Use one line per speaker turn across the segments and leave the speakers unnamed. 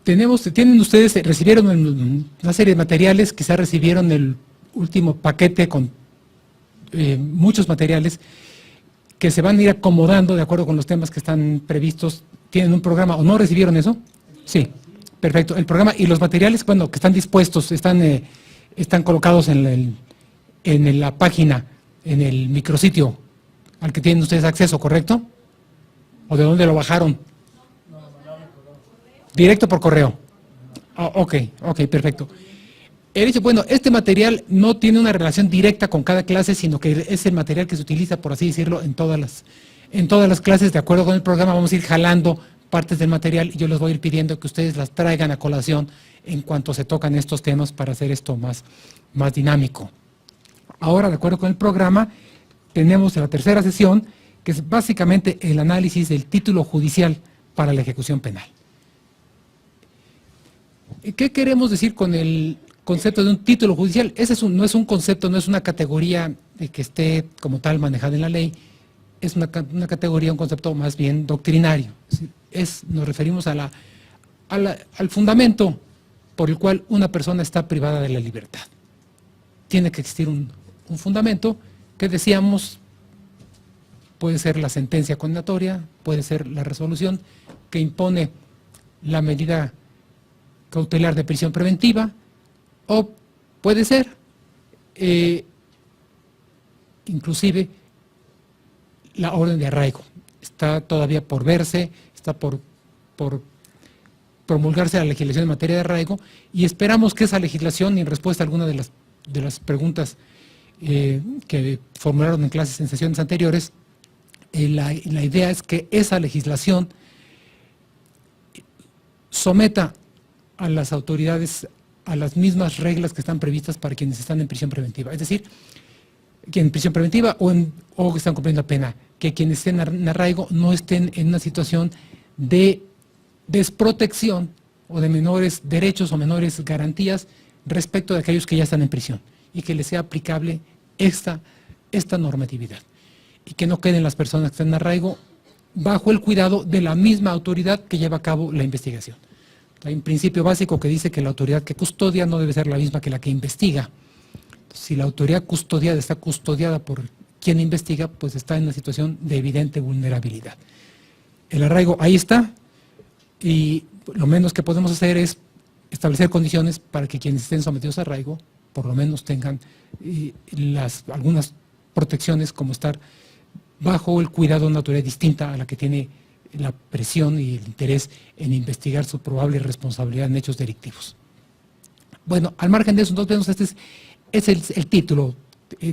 Tienen ustedes, recibieron una serie de materiales, quizás recibieron el último paquete con muchos materiales que se van a ir acomodando de acuerdo con los temas que están previstos. ¿Tienen un programa o no recibieron eso? Sí, perfecto. El programa y los materiales, bueno, que están dispuestos, están colocados en la página, en el micrositio al que tienen ustedes acceso, ¿correcto? ¿O de dónde lo bajaron? Directo por correo. Ok, perfecto. He dicho, bueno, este material no tiene una relación directa con cada clase, sino que es el material que se utiliza, por así decirlo, en todas las clases. De acuerdo con el programa, vamos a ir jalando partes del material y yo les voy a ir pidiendo que ustedes las traigan a colación en cuanto se tocan estos temas para hacer esto más dinámico. Ahora, de acuerdo con el programa, tenemos la tercera sesión, que es básicamente el análisis del título judicial para la ejecución penal. ¿Qué queremos decir con el concepto de un título judicial? Ese no es un concepto, no es una categoría que esté como tal manejada en la ley, es una categoría, un concepto más bien doctrinario. Nos referimos al fundamento por el cual una persona está privada de la libertad. Tiene que existir un fundamento que decíamos puede ser la sentencia condenatoria, puede ser la resolución que impone la medida cautelar de prisión preventiva, o puede ser inclusive la orden de arraigo. Está todavía por verse, está por promulgarse la legislación en materia de arraigo, y esperamos que esa legislación, y en respuesta a alguna de las preguntas que formularon en clases en sesiones anteriores, la idea es que esa legislación someta a las autoridades a las mismas reglas que están previstas para quienes están en prisión preventiva. Es decir, quien en prisión preventiva o que están cumpliendo la pena, que quienes estén en arraigo no estén en una situación de desprotección o de menores derechos o menores garantías respecto de aquellos que ya están en prisión, y que les sea aplicable esta normatividad, y que no queden las personas que están en arraigo bajo el cuidado de la misma autoridad que lleva a cabo la investigación. Hay un principio básico que dice que la autoridad que custodia no debe ser la misma que la que investiga. Si la autoridad custodiada está custodiada por quien investiga, pues está en una situación de evidente vulnerabilidad. El arraigo ahí está, y lo menos que podemos hacer es establecer condiciones para que quienes estén sometidos a arraigo por lo menos tengan algunas protecciones, como estar bajo el cuidado de una autoridad distinta a la que tiene la presión y el interés en investigar su probable responsabilidad en hechos delictivos. Bueno, al margen de eso, entonces este es el título.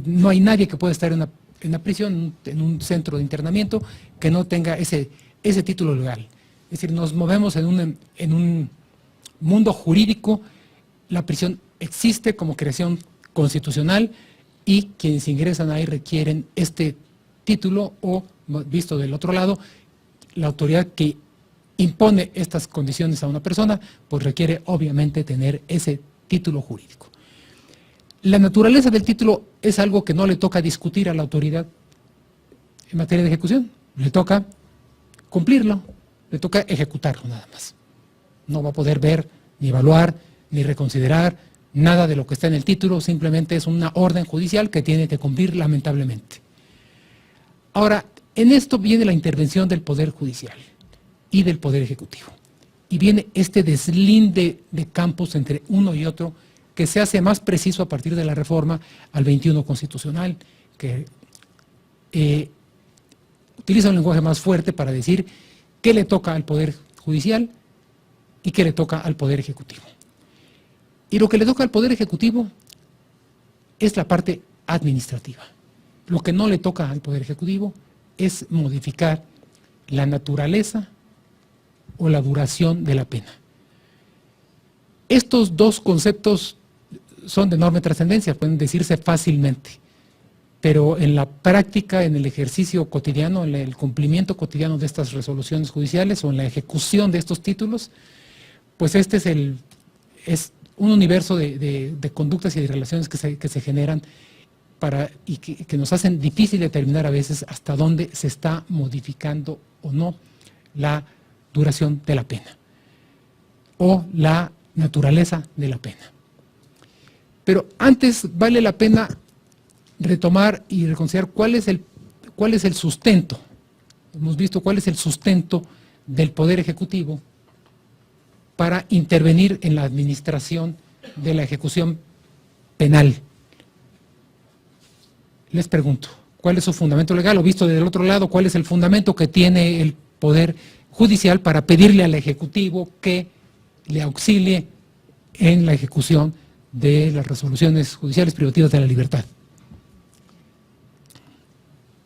No hay nadie que pueda estar en una prisión, en un centro de internamiento, que no tenga ese título legal. Es decir, nos movemos en un mundo jurídico. La prisión existe como creación constitucional, y quienes ingresan ahí requieren este título, o, visto del otro lado, la autoridad que impone estas condiciones a una persona, pues requiere obviamente tener ese título jurídico. La naturaleza del título es algo que no le toca discutir a la autoridad en materia de ejecución, le toca cumplirlo, le toca ejecutarlo nada más. No va a poder ver, ni evaluar, ni reconsiderar nada de lo que está en el título, simplemente es una orden judicial que tiene que cumplir lamentablemente. Ahora, en esto viene la intervención del Poder Judicial y del Poder Ejecutivo. Y viene este deslinde de campos entre uno y otro, que se hace más preciso a partir de la reforma al 21 constitucional, que utiliza un lenguaje más fuerte para decir qué le toca al Poder Judicial y qué le toca al Poder Ejecutivo. Y lo que le toca al Poder Ejecutivo es la parte administrativa. Lo que no le toca al Poder Ejecutivo es modificar la naturaleza o la duración de la pena. Estos dos conceptos son de enorme trascendencia, pueden decirse fácilmente, pero en la práctica, en el ejercicio cotidiano, en el cumplimiento cotidiano de estas resoluciones judiciales o en la ejecución de estos títulos, pues este es un universo de conductas y de relaciones que se generan y que nos hacen difícil determinar a veces hasta dónde se está modificando o no la duración de la pena. o la naturaleza de la pena. Pero antes vale la pena retomar y reconsiderar cuál es el sustento. Hemos visto cuál es el sustento del Poder Ejecutivo para intervenir en la administración de la ejecución penal. Les pregunto, ¿cuál es su fundamento legal? O visto desde el otro lado, ¿cuál es el fundamento que tiene el Poder Judicial para pedirle al Ejecutivo que le auxilie en la ejecución de las resoluciones judiciales privativas de la libertad?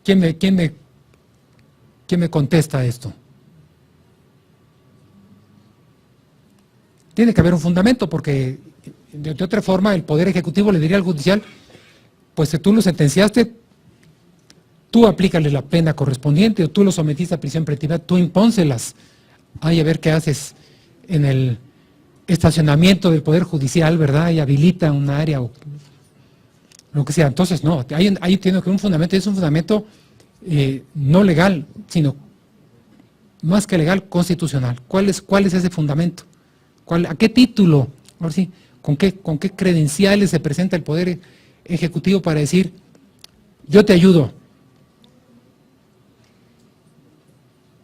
¿Quién me contesta esto? Tiene que haber un fundamento, porque de otra forma el Poder Ejecutivo le diría al Judicial, pues si tú lo sentenciaste, tú aplícale la pena correspondiente, o tú lo sometiste a prisión preventiva, tú impónselas. Ay, a ver qué haces en el estacionamiento del Poder Judicial, ¿verdad? Y habilita un área o lo que sea. Entonces, no, ahí tiene que un fundamento, y es un fundamento no legal, sino más que legal, constitucional. ¿Cuál es ese fundamento? ¿A qué título? Ahora sí, ¿con qué credenciales se presenta el Poder Ejecutivo para decir, yo te ayudo?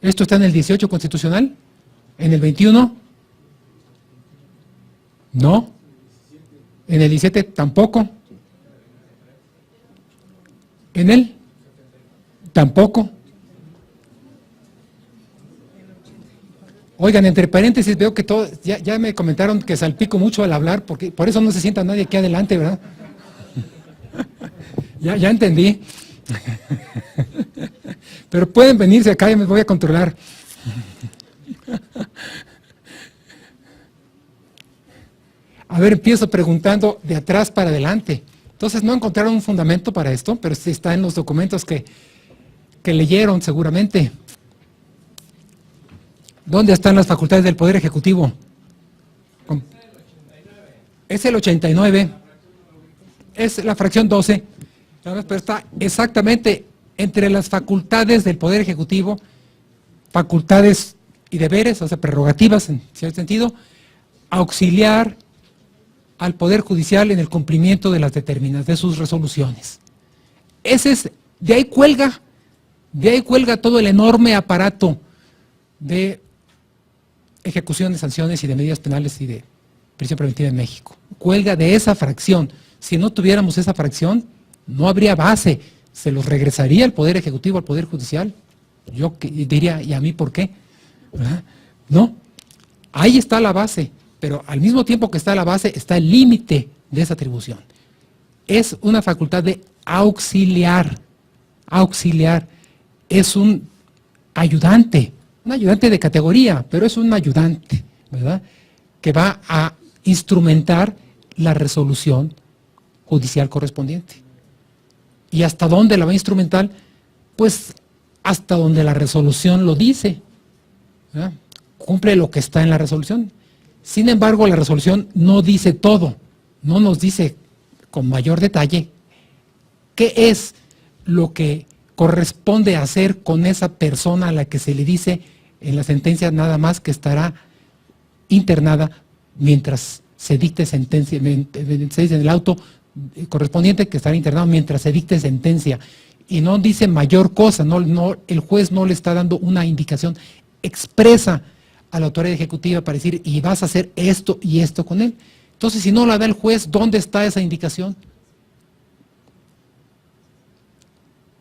¿Esto está en el 18 constitucional? ¿En el 21? No. ¿En el 17? Tampoco. ¿En él? Tampoco. Oigan, entre paréntesis, veo que todo, ya me comentaron que salpico mucho al hablar, porque por eso no se sienta nadie aquí adelante, ¿verdad? Ya entendí. Pero pueden venirse acá y me voy a controlar. A ver, empiezo preguntando de atrás para adelante. Entonces, no encontraron un fundamento para esto, pero sí está en los documentos que leyeron seguramente. ¿Dónde están las facultades del Poder Ejecutivo? Es el 89, es la fracción 12, pero está exactamente entre las facultades del Poder Ejecutivo, facultades y deberes, o sea, prerrogativas en cierto sentido, auxiliar al Poder Judicial en el cumplimiento de las determinadas, de sus resoluciones. De ahí cuelga todo el enorme aparato de ejecución de sanciones y de medidas penales y de prisión preventiva en México. Cuelga de esa fracción. Si no tuviéramos esa fracción, no habría base. ¿Se los regresaría el Poder Ejecutivo al Poder Judicial? Yo diría, ¿y a mí por qué? ¿Verdad? No, ahí está la base, pero al mismo tiempo que está la base, está el límite de esa atribución. Es una facultad de auxiliar. Es un ayudante de categoría, pero es un ayudante, ¿verdad?, que va a instrumentar la resolución judicial correspondiente. ¿Y hasta dónde la va a instrumentar? Pues hasta donde la resolución lo dice, ¿verdad? Cumple lo que está en la resolución. Sin embargo, la resolución no dice todo, no nos dice con mayor detalle qué es lo que corresponde hacer con esa persona a la que se le dice en la sentencia nada más que estará internada mientras se dicte sentencia, se dice en el auto correspondiente que estará internado mientras se dicte sentencia, y no dice mayor cosa, el juez no le está dando una indicación expresa a la autoridad ejecutiva para decir, y vas a hacer esto y esto con él. Entonces, si no la da el juez, ¿dónde está esa indicación?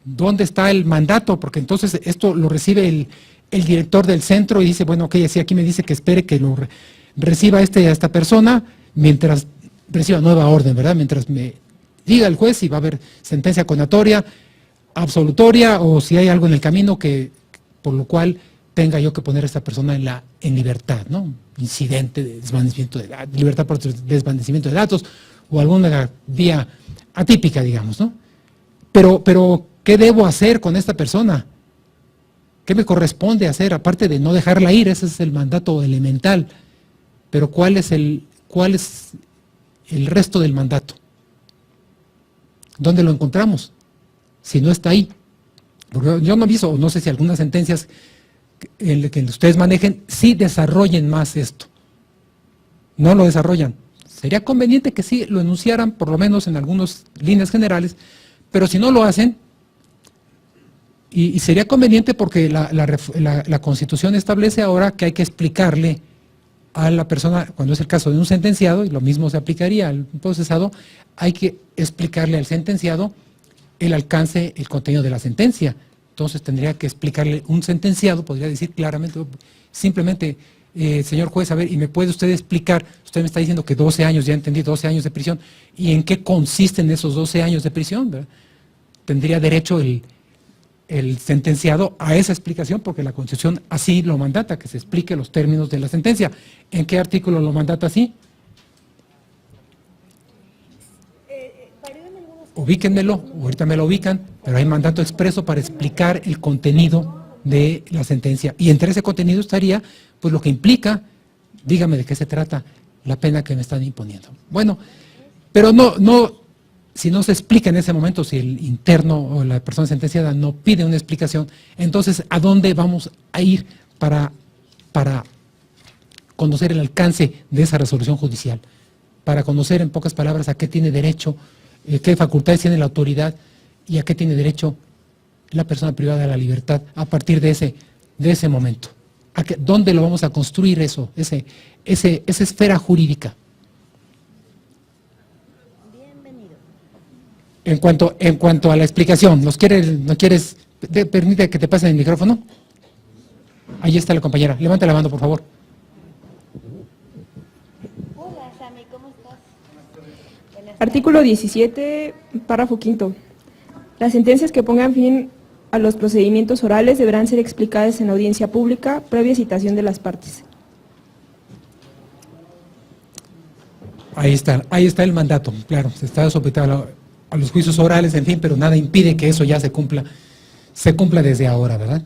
¿Dónde está el mandato? Porque entonces esto lo recibe el director del centro y dice, bueno, ok, así aquí me dice que espere que lo reciba esta persona mientras reciba nueva orden, ¿verdad? Mientras me diga el juez si va a haber sentencia condenatoria, absolutoria, o si hay algo en el camino por lo cual tenga yo que poner a esta persona en libertad, ¿no? Incidente de desvanecimiento de datos, libertad por desvanecimiento de datos, o alguna vía atípica, digamos, ¿no? Pero, ¿qué debo hacer con esta persona? ¿Qué me corresponde hacer? Aparte de no dejarla ir, ese es el mandato elemental. Pero ¿cuál es el resto del mandato? ¿Dónde lo encontramos? Si no está ahí. Porque yo no aviso, no sé si algunas sentencias que ustedes manejen, sí desarrollen más esto. no lo desarrollan. Sería conveniente que sí lo enunciaran, por lo menos en algunas líneas generales, pero si no lo hacen, y sería conveniente porque la Constitución establece ahora que hay que explicarle a la persona, cuando es el caso de un sentenciado, y lo mismo se aplicaría al procesado, hay que explicarle al sentenciado el alcance, el contenido de la sentencia. Entonces tendría que explicarle un sentenciado, podría decir claramente, simplemente, señor juez, a ver, ¿y me puede usted explicar? Usted me está diciendo que 12 años, ya entendí, 12 años de prisión, ¿y en qué consisten esos 12 años de prisión? ¿Verdad? Tendría derecho el sentenciado a esa explicación, porque la Constitución así lo mandata, que se explique los términos de la sentencia. ¿En qué artículo lo mandata así? Ubíquenmelo, ahorita me lo ubican, pero hay mandato expreso para explicar el contenido de la sentencia. Y entre ese contenido estaría, pues lo que implica, dígame de qué se trata la pena que me están imponiendo. Bueno, pero si no se explica en ese momento, si el interno o la persona sentenciada no pide una explicación, entonces ¿a dónde vamos a ir para conocer el alcance de esa resolución judicial? Para conocer en pocas palabras a qué tiene derecho, qué facultades tiene la autoridad y a qué tiene derecho la persona privada de la libertad a partir de ese momento. ¿Dónde lo vamos a construir eso, esa esfera jurídica? En cuanto a la explicación, ¿no quieres? Permite que te pase el micrófono. Ahí está la compañera. Levanta la mano, por favor.
Hola, Sammy, ¿cómo estás?
Artículo 17, párrafo quinto. Las sentencias que pongan fin a los procedimientos orales deberán ser explicadas en audiencia pública, previa citación de las partes.
Ahí está el mandato, claro, se está sometido a los juicios orales, en fin, pero nada impide que eso ya se cumpla desde ahora, ¿verdad?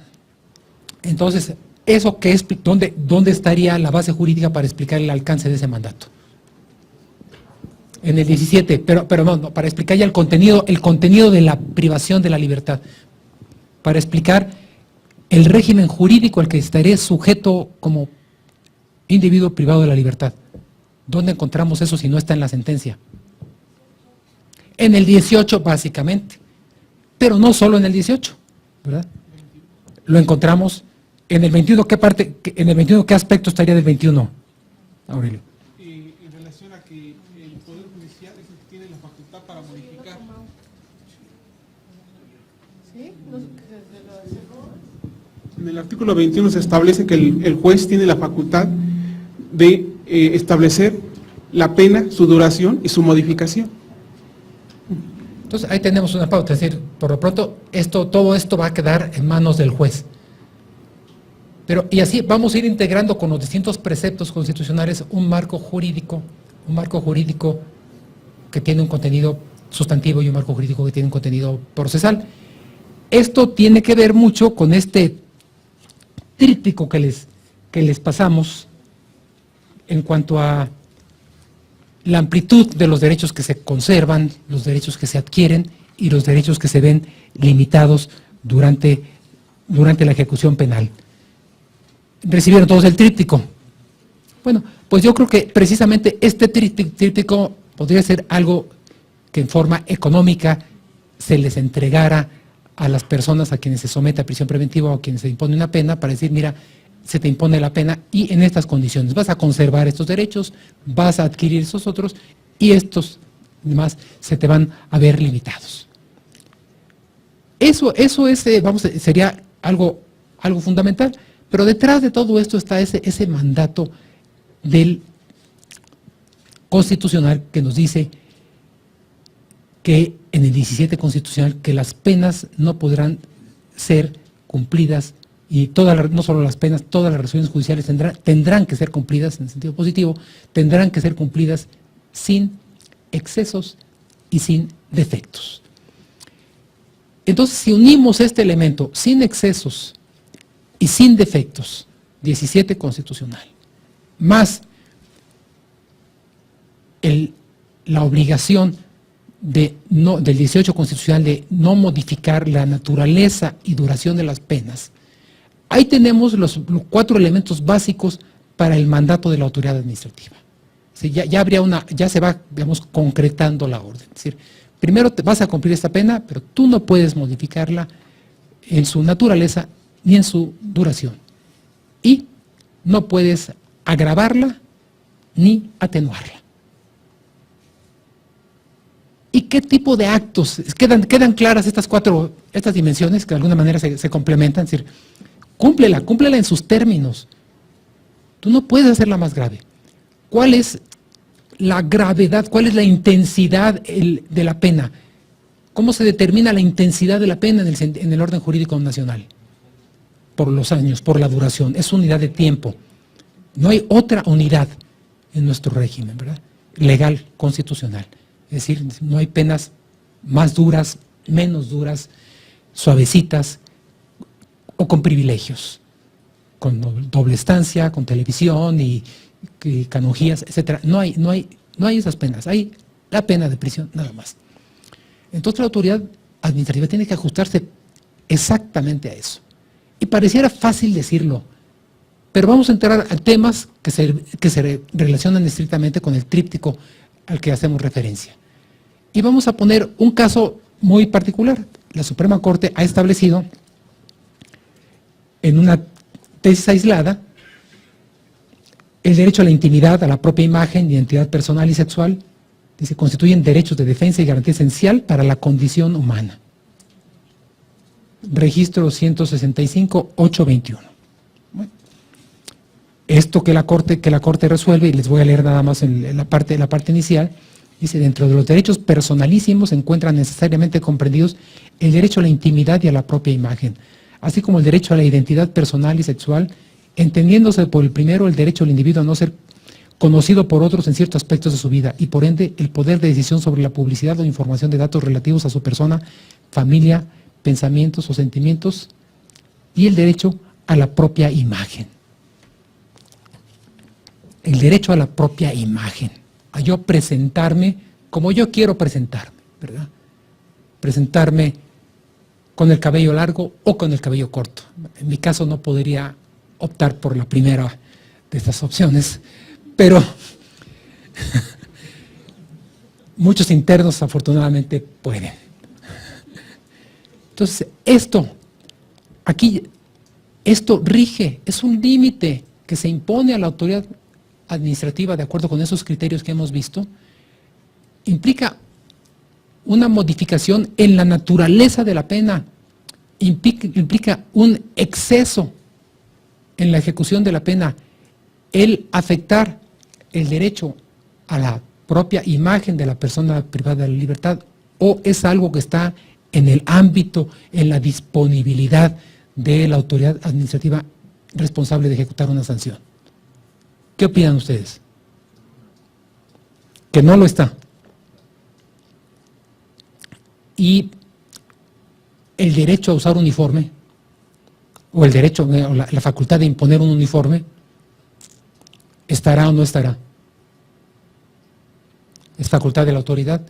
Entonces, ¿eso qué es? ¿Dónde estaría la base jurídica para explicar el alcance de ese mandato? En el 17, pero no, para explicar ya el contenido de la privación de la libertad, para explicar el régimen jurídico al que estaré sujeto como individuo privado de la libertad. ¿Dónde encontramos eso si no está en la sentencia? En el 18 básicamente, pero no solo en el 18, ¿verdad? Lo encontramos en el 21, ¿qué aspecto estaría del 21, Aurelio?
En relación a que el Poder Judicial es el que tiene la facultad para modificar. En el artículo 21 se establece que el juez tiene la facultad de establecer la pena, su duración y su modificación.
Entonces ahí tenemos una pauta, es decir, por lo pronto todo esto va a quedar en manos del juez. Y así vamos a ir integrando con los distintos preceptos constitucionales un marco jurídico que tiene un contenido sustantivo y un marco jurídico que tiene un contenido procesal. Esto tiene que ver mucho con este tríptico que les pasamos en cuanto a la amplitud de los derechos que se conservan, los derechos que se adquieren y los derechos que se ven limitados durante la ejecución penal. ¿Recibieron todos el tríptico? Bueno, pues yo creo que precisamente este tríptico podría ser algo que en forma económica se les entregara a las personas a quienes se somete a prisión preventiva o a quienes se impone una pena para decir, mira, se te impone la pena y en estas condiciones vas a conservar estos derechos, vas a adquirir esos otros y estos demás se te van a ver limitados. Eso sería algo fundamental, pero detrás de todo esto está ese mandato del constitucional que nos dice que en el 17 constitucional que las penas no podrán ser cumplidas y no solo las penas, todas las resoluciones judiciales tendrán que ser cumplidas en sentido positivo, tendrán que ser cumplidas sin excesos y sin defectos. Entonces, si unimos este elemento sin excesos y sin defectos, 17 constitucional, más la obligación del 18 constitucional de no modificar la naturaleza y duración de las penas, ahí tenemos los 4 elementos básicos para el mandato de la autoridad administrativa. Sí, ya se va, digamos, concretando la orden. Es decir, primero te vas a cumplir esta pena, pero tú no puedes modificarla en su naturaleza ni en su duración. Y no puedes agravarla ni atenuarla. ¿Y qué tipo de actos? Quedan claras estas dimensiones que de alguna manera se complementan. Es decir, cúmplela en sus términos. Tú no puedes hacerla más grave. ¿Cuál es la gravedad? ¿Cuál es la intensidad de la pena? ¿Cómo se determina la intensidad de la pena en el orden jurídico nacional? Por los años, por la duración. Es unidad de tiempo. No hay otra unidad en nuestro régimen, ¿verdad? Legal, constitucional. Es decir, no hay penas más duras, menos duras, suavecitas o con privilegios, con doble estancia, con televisión y canonjías, etcétera. No hay esas penas, hay la pena de prisión nada más. Entonces la autoridad administrativa tiene que ajustarse exactamente a eso. Y pareciera fácil decirlo, pero vamos a entrar a temas que se relacionan estrictamente con el tríptico al que hacemos referencia. Y vamos a poner un caso muy particular. La Suprema Corte ha establecido en una tesis aislada el derecho a la intimidad, a la propia imagen, identidad personal y sexual, dice, constituyen derechos de defensa y garantía esencial para la condición humana. Registro 165-821. Bueno, esto que la Corte resuelve, y les voy a leer nada más en la parte inicial, dice, dentro de los derechos personalísimos se encuentran necesariamente comprendidos el derecho a la intimidad y a la propia imagen, así como el derecho a la identidad personal y sexual, entendiéndose por el primero el derecho del individuo a no ser conocido por otros en ciertos aspectos de su vida y por ende el poder de decisión sobre la publicidad o información de datos relativos a su persona, familia, pensamientos o sentimientos, y el derecho a la propia imagen. El derecho a la propia imagen, a yo presentarme como yo quiero presentarme, ¿verdad? Presentarme con el cabello largo o con el cabello corto. En mi caso no podría optar por la primera de estas opciones, pero muchos internos afortunadamente pueden. Entonces, esto rige, es un límite que se impone a la autoridad administrativa de acuerdo con esos criterios que hemos visto, implica una modificación en la naturaleza de la pena, implica un exceso en la ejecución de la pena, el afectar el derecho a la propia imagen de la persona privada de la libertad, o es algo que está en el ámbito, en la disponibilidad de la autoridad administrativa responsable de ejecutar una sanción. ¿Qué opinan ustedes? Que no lo está. Y el derecho a usar uniforme, o el derecho, o la facultad de imponer un uniforme, ¿estará o no estará? ¿Es facultad de la autoridad?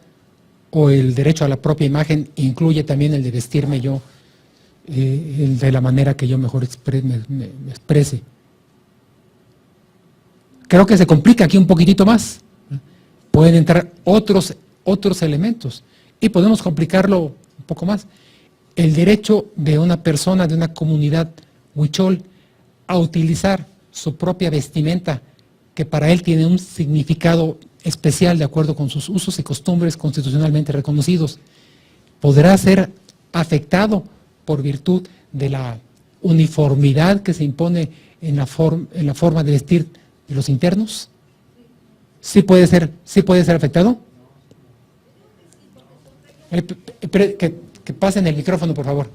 ¿O el derecho a la propia imagen incluye también el de vestirme yo de la manera que yo mejor me exprese? Creo que se complica aquí un poquitito más. Pueden entrar otros elementos y podemos complicarlo un poco más. El derecho de una persona, de una comunidad huichol, a utilizar su propia vestimenta, que para él tiene un significado especial de acuerdo con sus usos y costumbres constitucionalmente reconocidos, podrá ser afectado por virtud de la uniformidad que se impone en la forma de vestir de los internos. ¿Sí puede ser afectado? Que pasen el micrófono, por favor.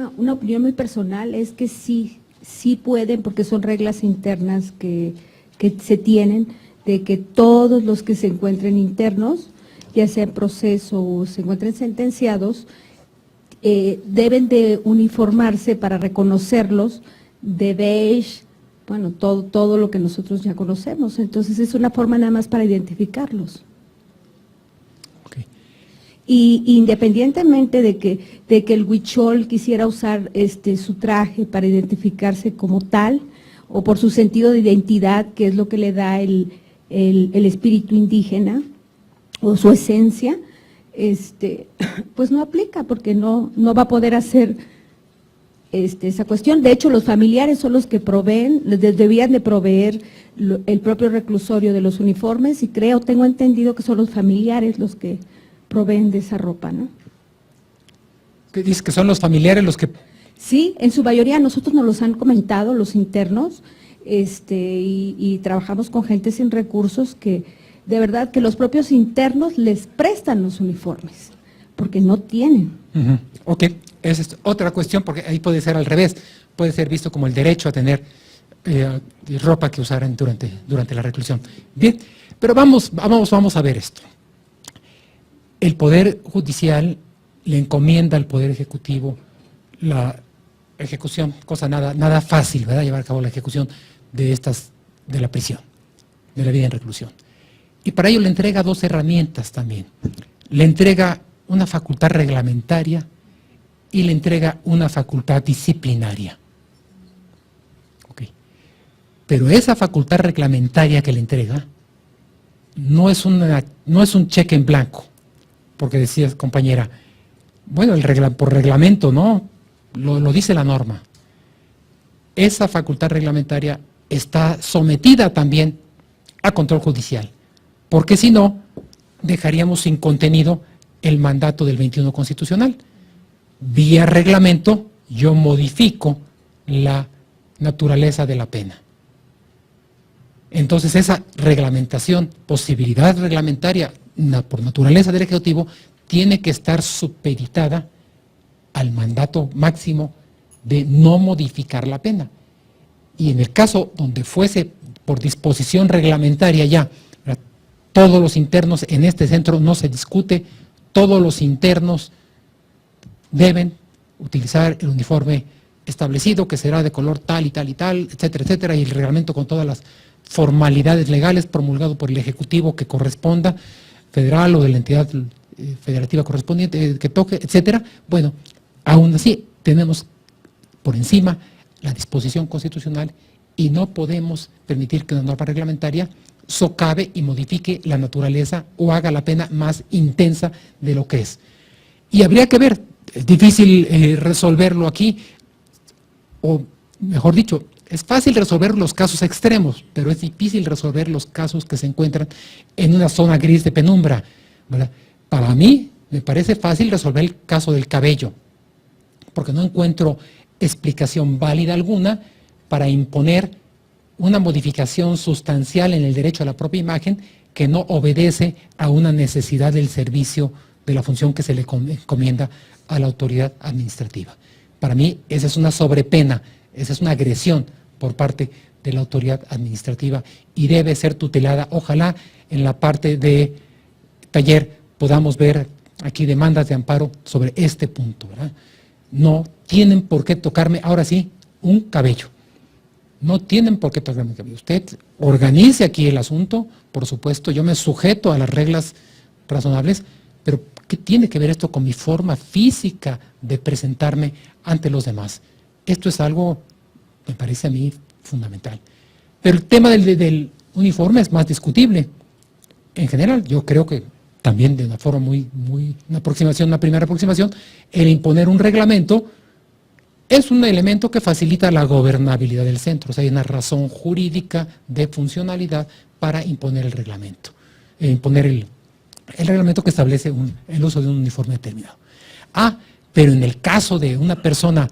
Una opinión muy personal es que sí pueden, porque son reglas internas que se tienen, de que todos los que se encuentren internos, ya sea en proceso o se encuentren sentenciados, deben de uniformarse para reconocerlos de beige, bueno, todo lo que nosotros ya conocemos. Entonces es una forma nada más para identificarlos.
Okay.
Y independientemente de que el huichol quisiera usar su traje para identificarse como tal, o por su sentido de identidad, que es lo que le da el espíritu indígena, o su esencia, pues no aplica, porque no va a poder hacer esa cuestión. De hecho, los familiares son los que proveen, debían de proveer el propio reclusorio de los uniformes, y tengo entendido que son los familiares los que proveen de esa ropa, ¿no?
¿Qué dices? ¿Que son los familiares los que...?
Sí, en su mayoría nosotros nos los han comentado, los internos, y trabajamos con gente sin recursos que, de verdad, que los propios internos les prestan los uniformes, porque no tienen.
Ok, esa es otra cuestión, porque ahí puede ser al revés, puede ser visto como el derecho a tener ropa que usaran durante la reclusión. Bien, pero vamos a ver esto. El Poder Judicial le encomienda al Poder Ejecutivo la ejecución, cosa nada fácil, ¿verdad?, llevar a cabo la ejecución de la prisión, de la vida en reclusión. Y para ello le entrega dos herramientas también. Le entrega una facultad reglamentaria y le entrega una facultad disciplinaria. Okay. Pero esa facultad reglamentaria que le entrega no es un cheque en blanco, porque decías, compañera, bueno, por reglamento, ¿no? Lo dice la norma. Esa facultad reglamentaria está sometida también a control judicial, porque si no, dejaríamos sin contenido el mandato del 21 constitucional. Vía reglamento, yo modifico la naturaleza de la pena. Entonces, esa reglamentación, posibilidad reglamentaria por naturaleza del Ejecutivo, tiene que estar supeditada al mandato máximo de no modificar la pena. Y en el caso donde fuese por disposición reglamentaria ya, ¿verdad?, todos los internos en este centro no se discute, todos los internos deben utilizar el uniforme establecido, que será de color tal y tal y tal, etcétera, etcétera, y el reglamento con todas las formalidades legales promulgado por el Ejecutivo que corresponda, federal o de la entidad federativa correspondiente que toque, etcétera. Bueno, aún así tenemos por encima la disposición constitucional y no podemos permitir que una norma reglamentaria socave y modifique la naturaleza o haga la pena más intensa de lo que es. Y habría que ver, es difícil resolverlo aquí, o mejor dicho, es fácil resolver los casos extremos, pero es difícil resolver los casos que se encuentran en una zona gris de penumbra, ¿verdad? Para mí, me parece fácil resolver el caso del cabello, porque no encuentro explicación válida alguna para imponer una modificación sustancial en el derecho a la propia imagen que no obedece a una necesidad del servicio de la función que se le encomienda a la autoridad administrativa. Para mí, esa es una sobrepena, esa es una agresión por parte de la autoridad administrativa y debe ser tutelada. Ojalá en la parte de taller podamos ver aquí demandas de amparo sobre este punto, ¿verdad? No tienen por qué tocarme, ahora sí, un cabello. No tienen por qué tocarme el cabello. Usted organice aquí el asunto, por supuesto, yo me sujeto a las reglas razonables, pero ¿qué tiene que ver esto con mi forma física de presentarme ante los demás? Esto es algo, me parece a mí, fundamental. Pero el tema del uniforme es más discutible. En general, yo creo que también de una forma una primera aproximación, el imponer un reglamento es un elemento que facilita la gobernabilidad del centro. O sea, hay una razón jurídica de funcionalidad para imponer el reglamento. Imponer el reglamento que establece el uso de un uniforme determinado. Pero en el caso de una persona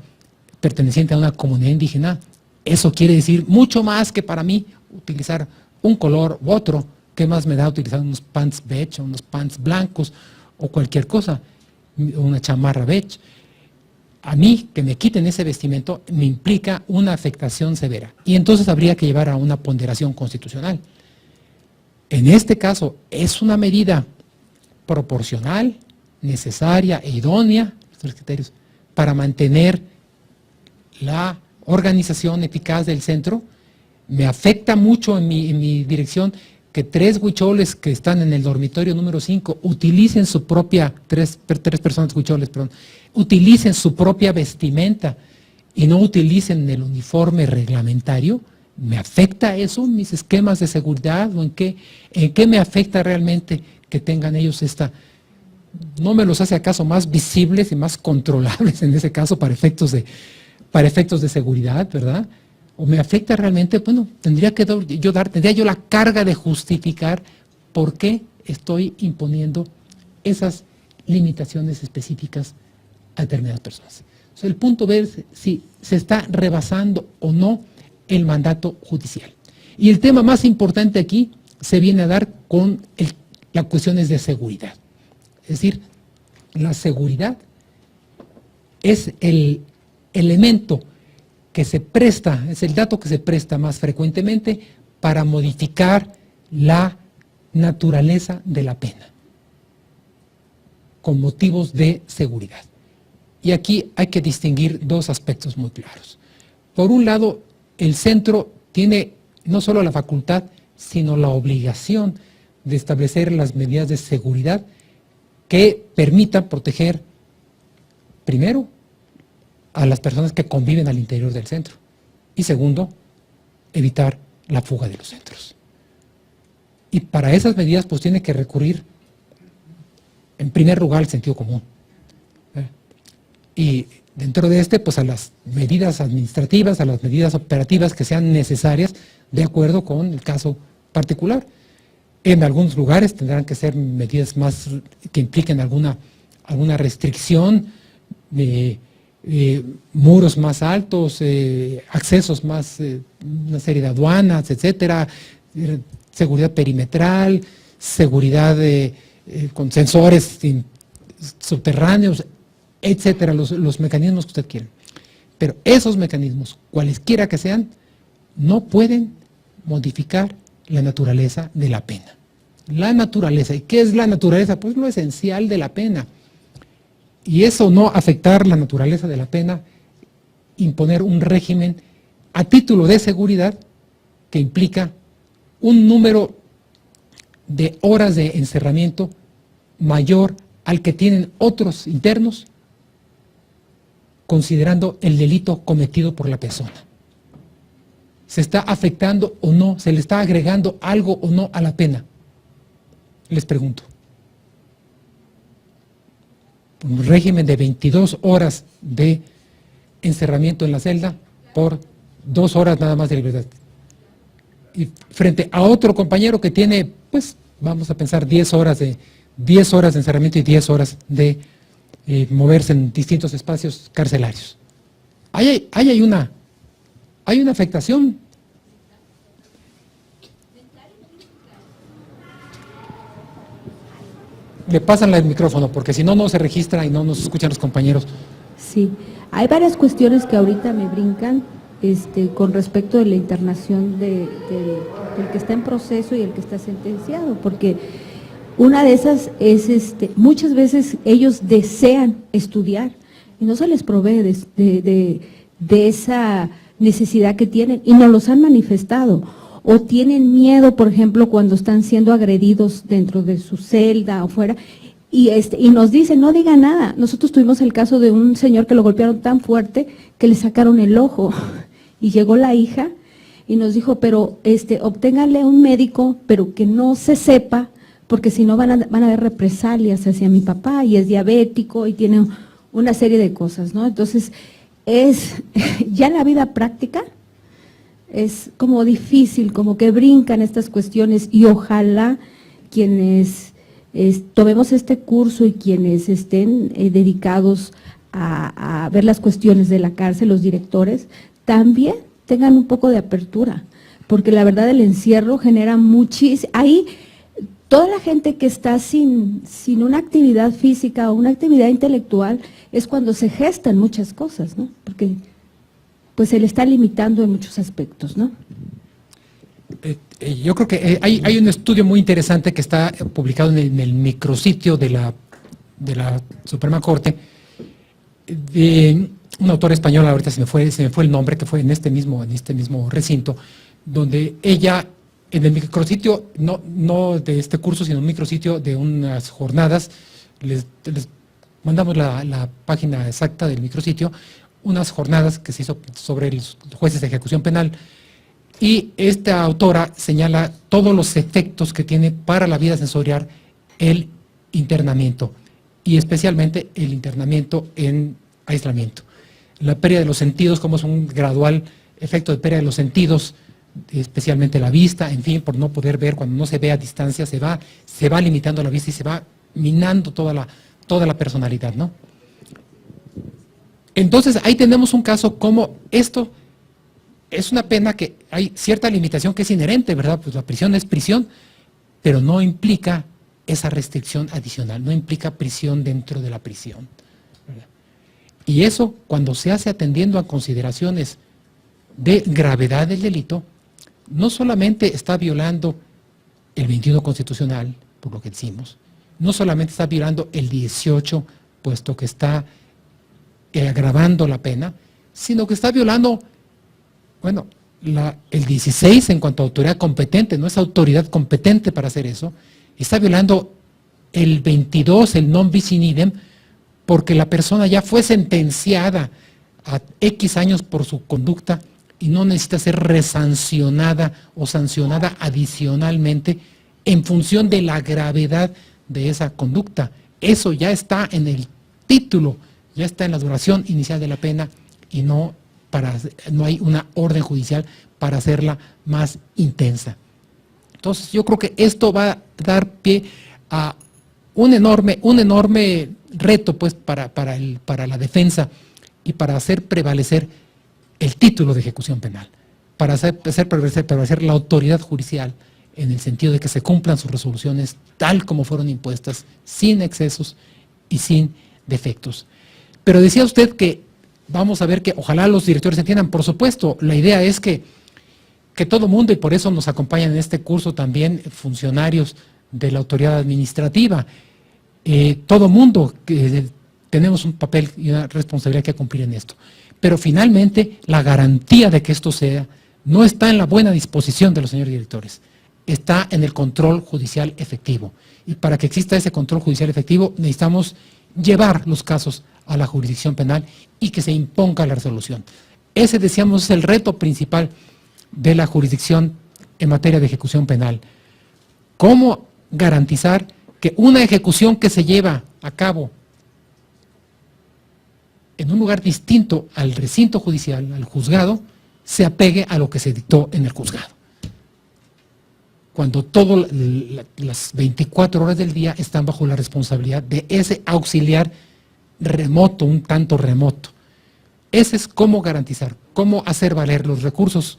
perteneciente a una comunidad indígena, eso quiere decir mucho más que para mí utilizar un color u otro. ¿Qué más me da utilizar unos pants beige, unos pants blancos o cualquier cosa, una chamarra beige? A mí, que me quiten ese vestimento, me implica una afectación severa. Y entonces habría que llevar a una ponderación constitucional. En este caso, es una medida proporcional, necesaria e idónea, estos criterios, para mantener la organización eficaz del centro. Me afecta mucho en mi dirección que 3 huicholes que están en el dormitorio número 5 utilicen su propia, tres personas huicholes, perdón, utilicen su propia vestimenta y no utilicen el uniforme reglamentario, ¿me afecta eso mis esquemas de seguridad o en qué me afecta realmente que tengan ellos esta? ¿No me los hace acaso más visibles y más controlables en ese caso para efectos de seguridad, verdad? ¿O me afecta realmente? Bueno, tendría yo la carga de justificar por qué estoy imponiendo esas limitaciones específicas a determinadas personas. O sea, el punto B es si se está rebasando o no el mandato judicial. Y el tema más importante aquí se viene a dar con las cuestiones de seguridad. Es decir, la seguridad es el elemento que se presta, es el dato que se presta más frecuentemente para modificar la naturaleza de la pena, con motivos de seguridad. Y aquí hay que distinguir 2 aspectos muy claros. Por un lado, el centro tiene no solo la facultad, sino la obligación de establecer las medidas de seguridad que permitan proteger, primero, a las personas que conviven al interior del centro. Y segundo, evitar la fuga de los centros. Y para esas medidas, pues tiene que recurrir, en primer lugar, al sentido común. Y dentro de pues a las medidas administrativas, a las medidas operativas que sean necesarias, de acuerdo con el caso particular. En algunos lugares tendrán que ser medidas más que impliquen alguna restricción, muros más altos, accesos más, una serie de aduanas, etcétera, seguridad perimetral, seguridad con sensores subterráneos, etcétera, los mecanismos que usted quiera. Pero esos mecanismos, cualesquiera que sean, no pueden modificar la naturaleza de la pena. La naturaleza, ¿y qué es la naturaleza? Pues lo esencial de la pena. Y eso no afectar la naturaleza de la pena, imponer un régimen a título de seguridad que implica un número de horas de encerramiento mayor al que tienen otros internos, considerando el delito cometido por la persona. ¿Se está afectando o no? ¿Se le está agregando algo o no a la pena? Les pregunto. Un régimen de 22 horas de encerramiento en la celda por 2 horas nada más de libertad. Y frente a otro compañero que tiene, pues, vamos a pensar 10 horas de encerramiento y 10 horas de moverse en distintos espacios carcelarios. Hay una afectación. Le pasan el micrófono, porque si no, no se registra y no nos escuchan los compañeros.
Sí, hay varias cuestiones que ahorita me brincan con respecto de la internación del que está en proceso y el que está sentenciado, porque una de esas es, muchas veces ellos desean estudiar y no se les provee de esa necesidad que tienen y nos los han manifestado. O tienen miedo, por ejemplo, cuando están siendo agredidos dentro de su celda o fuera, y nos dicen, no diga nada. Nosotros tuvimos el caso de un señor que lo golpearon tan fuerte que le sacaron el ojo, y llegó la hija y nos dijo, pero obténgale un médico, pero que no se sepa, porque si no van a haber represalias hacia mi papá, y es diabético, y tiene una serie de cosas, ¿no? Entonces, ya en la vida práctica, es como difícil, como que brincan estas cuestiones, y ojalá quienes tomemos este curso y quienes estén dedicados a ver las cuestiones de la cárcel, los directores, también tengan un poco de apertura, porque la verdad el encierro genera muchísimo. Ahí toda la gente que está sin una actividad física o una actividad intelectual es cuando se gestan muchas cosas, ¿no? Porque pues se le está limitando en muchos aspectos, ¿no?
Yo creo que hay un estudio muy interesante que está publicado en el micrositio de la Suprema Corte, de un autor español, ahorita se me fue el nombre, que fue en este mismo recinto, donde ella En el micrositio, no de este curso, sino un micrositio de unas jornadas, les mandamos la página exacta del micrositio, unas jornadas que se hizo sobre los jueces de ejecución penal, y esta autora señala todos los efectos que tiene para la vida sensorial el internamiento, y especialmente el internamiento en aislamiento. La pérdida de los sentidos, como es un gradual efecto de pérdida de los sentidos, especialmente la vista, en fin, por no poder ver, cuando no se ve a distancia, se va limitando la vista y se va minando toda la personalidad, ¿no? Entonces, ahí tenemos un caso como esto es una pena que hay cierta limitación que es inherente, ¿verdad? Pues la prisión es prisión, pero no implica esa restricción adicional, no implica prisión dentro de la prisión, ¿verdad? Y eso, cuando se hace atendiendo a consideraciones de gravedad del delito, no solamente está violando el 21 constitucional, por lo que decimos, no solamente está violando el 18, puesto que está agravando la pena, sino que está violando, bueno, el 16 en cuanto a autoridad competente, no es autoridad competente para hacer eso, está violando el 22, el non bis in idem, porque la persona ya fue sentenciada a X años por su conducta y no necesita ser resancionada o sancionada adicionalmente en función de la gravedad de esa conducta. Eso ya está en el título, ya está en la duración inicial de la pena y no hay una orden judicial para hacerla más intensa. Entonces yo creo que esto va a dar pie a un enorme reto pues para la defensa y para hacer prevalecer el título de ejecución penal, para hacer prevalecer la autoridad judicial en el sentido de que se cumplan sus resoluciones tal como fueron impuestas, sin excesos y sin defectos. Pero decía usted que vamos a ver que ojalá los directores entiendan, por supuesto, la idea es que todo mundo, y por eso nos acompañan en este curso también funcionarios de la autoridad administrativa, todo mundo que tenemos un papel y una responsabilidad que cumplir en esto. Pero finalmente la garantía de que esto sea no está en la buena disposición de los señores directores, está en el control judicial efectivo. Y para que exista ese control judicial efectivo necesitamos llevar los casos a la jurisdicción penal y que se imponga la resolución. Ese, decíamos, es el reto principal de la jurisdicción en materia de ejecución penal. ¿Cómo garantizar que una ejecución que se lleva a cabo en un lugar distinto al recinto judicial, al juzgado, se apegue a lo que se dictó en el juzgado? Cuando todas las 24 horas del día están bajo la responsabilidad de ese auxiliar remoto, un tanto remoto. Ese es cómo garantizar, cómo hacer valer los recursos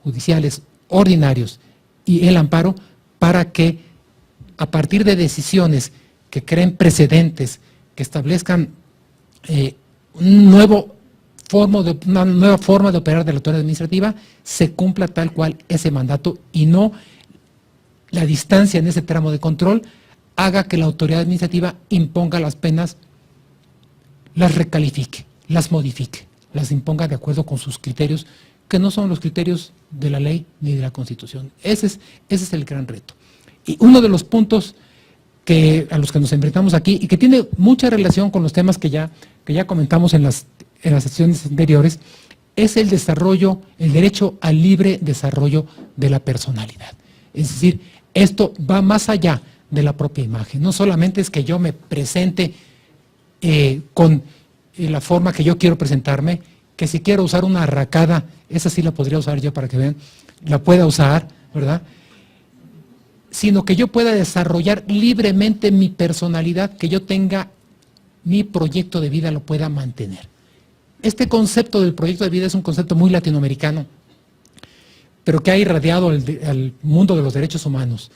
judiciales ordinarios y el amparo para que a partir de decisiones que creen precedentes, que establezcan una nueva forma de operar de la autoridad administrativa, se cumpla tal cual ese mandato y no la distancia en ese tramo de control haga que la autoridad administrativa imponga las penas, las recalifique, las modifique, las imponga de acuerdo con sus criterios, que no son los criterios de la ley ni de la Constitución. Ese es el gran reto. Y uno de los puntos a los que nos enfrentamos aquí, y que tiene mucha relación con los temas que ya comentamos en las sesiones anteriores, es el derecho al libre desarrollo de la personalidad. Es decir, esto va más allá de la propia imagen. No solamente es que yo me presente con la forma que yo quiero presentarme, que si quiero usar una arracada, esa sí la podría usar yo para que vean, la pueda usar, ¿verdad? Sino que yo pueda desarrollar libremente mi personalidad, que yo tenga mi proyecto de vida, lo pueda mantener. Este concepto del proyecto de vida es un concepto muy latinoamericano, pero que ha irradiado al mundo de los derechos humanos.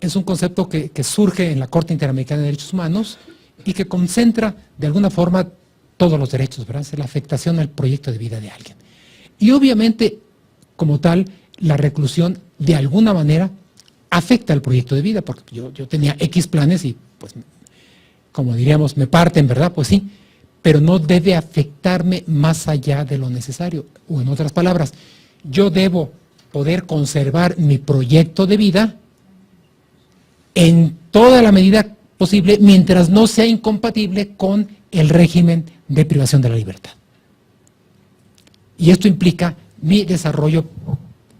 Es un concepto que surge en la Corte Interamericana de Derechos Humanos y que concentra de alguna forma todos los derechos, ¿verdad? Es la afectación al proyecto de vida de alguien. Y obviamente, como tal, la reclusión de alguna manera afecta al proyecto de vida, porque yo tenía X planes y pues, como diríamos, me parten, ¿verdad? Pues sí, pero no debe afectarme más allá de lo necesario. O en otras palabras, yo debo poder conservar mi proyecto de vida en toda la medida posible, mientras no sea incompatible con el régimen de privación de la libertad. Y esto implica mi desarrollo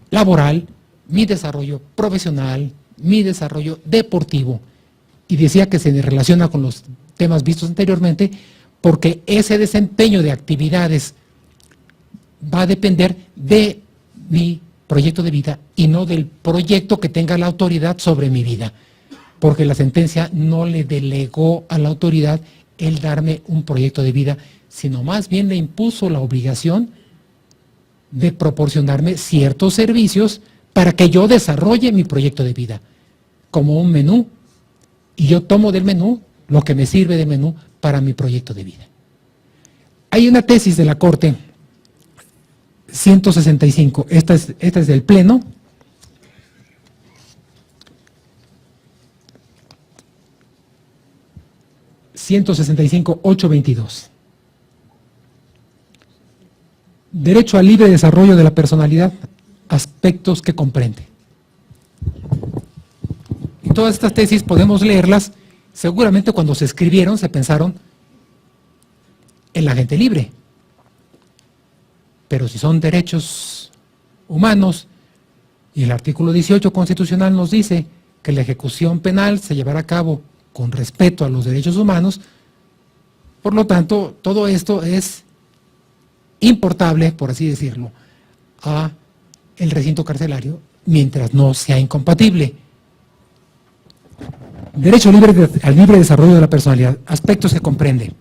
laboral, mi desarrollo profesional, mi desarrollo deportivo. Y decía que se relaciona con los temas vistos anteriormente, porque ese desempeño de actividades va a depender de mi proyecto de vida y no del proyecto que tenga la autoridad sobre mi vida, porque la sentencia no le delegó a la autoridad el darme un proyecto de vida, sino más bien le impuso la obligación de proporcionarme ciertos servicios para que yo desarrolle mi proyecto de vida, como un menú, y yo tomo del menú lo que me sirve de menú para mi proyecto de vida. Hay una tesis de la Corte 165, esta es del Pleno, (165.822). Derecho al libre desarrollo de la personalidad, aspectos que comprende. Y todas estas tesis podemos leerlas, seguramente cuando se escribieron se pensaron en la gente libre. Pero si son derechos humanos, y el artículo 18 constitucional nos dice que la ejecución penal se llevará a cabo con respeto a los derechos humanos, por lo tanto, todo esto es importable, por así decirlo, a el recinto carcelario, mientras no sea incompatible. Derecho al libre desarrollo de la personalidad, aspectos que comprende.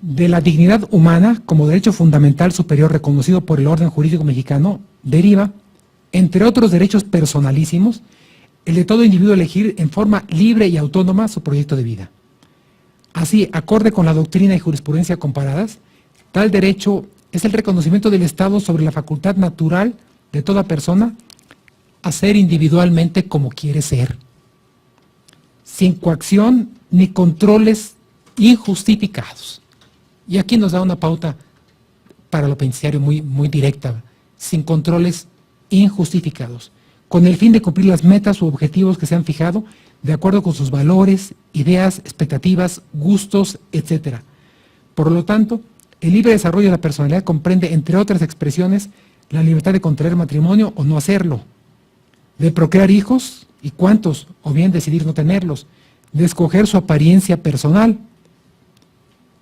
De la dignidad humana como derecho fundamental superior reconocido por el orden jurídico mexicano, deriva, entre otros derechos personalísimos, el de todo individuo elegir en forma libre y autónoma su proyecto de vida. Así, acorde con la doctrina y jurisprudencia comparadas, tal derecho es el reconocimiento del Estado sobre la facultad natural de toda persona a ser individualmente como quiere ser, sin coacción ni controles injustificados. Y aquí nos da una pauta para lo penitenciario muy directa, sin controles injustificados, con el fin de cumplir las metas u objetivos que se han fijado de acuerdo con sus valores, ideas, expectativas, gustos, etc. Por lo tanto, el libre desarrollo de la personalidad comprende, entre otras expresiones, la libertad de contraer matrimonio o no hacerlo, de procrear hijos y cuántos, o bien decidir no tenerlos, de escoger su apariencia personal,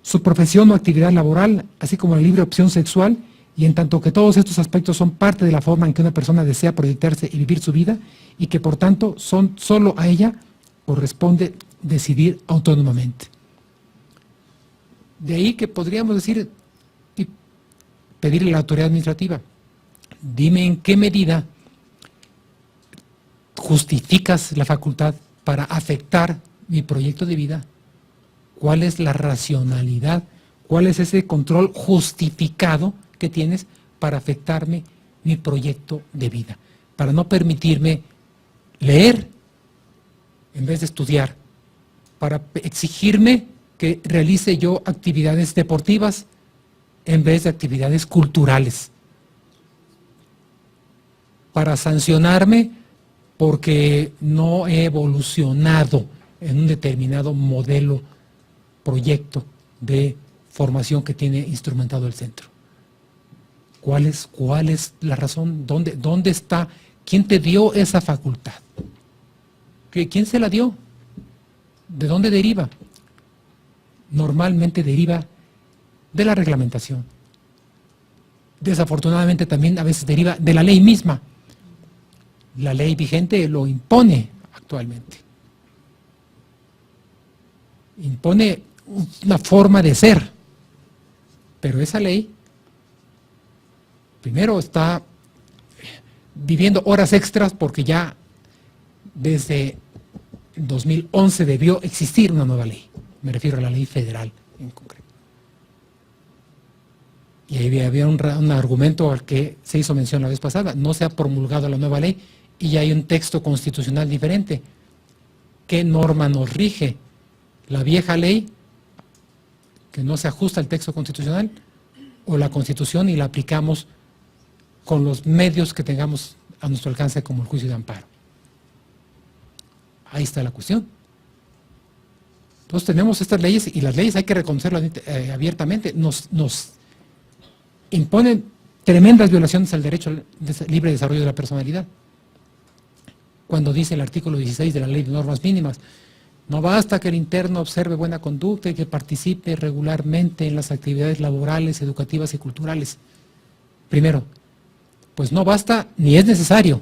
su profesión o actividad laboral, así como la libre opción sexual, y en tanto que todos estos aspectos son parte de la forma en que una persona desea proyectarse y vivir su vida, y que por tanto solo a ella corresponde decidir autónomamente. De ahí que podríamos decir y pedirle a la autoridad administrativa, dime en qué medida justificas la facultad para afectar mi proyecto de vida, cuál es la racionalidad, cuál es ese control justificado que tienes para afectarme mi proyecto de vida, para no permitirme leer en vez de estudiar, para exigirme que realice yo actividades deportivas en vez de actividades culturales, para sancionarme porque no he evolucionado en un determinado modelo, proyecto de formación que tiene instrumentado el centro. ¿Cuál es la razón? ¿Dónde está? ¿Quién te dio esa facultad? ¿Quién se la dio? ¿De dónde deriva? Normalmente deriva de la reglamentación. Desafortunadamente también a veces deriva de la ley misma. La ley vigente lo impone actualmente. Impone una forma de ser, pero esa ley primero está viviendo horas extras porque ya desde 2011 debió existir una nueva ley, me refiero a la ley federal en concreto. Y ahí había un argumento al que se hizo mención la vez pasada, no se ha promulgado la nueva ley y ya hay un texto constitucional diferente. ¿Qué norma nos rige? ¿La vieja ley, que no se ajusta al texto constitucional, o la Constitución y la aplicamos con los medios que tengamos a nuestro alcance como el juicio de amparo. Ahí está la cuestión. Entonces tenemos estas leyes y las leyes hay que reconocerlas abiertamente. Nos imponen tremendas violaciones al derecho al libre desarrollo de la personalidad. Cuando dice el artículo 16 de la Ley de Normas Mínimas, no basta que el interno observe buena conducta y que participe regularmente en las actividades laborales, educativas y culturales. Primero, pues no basta ni es necesario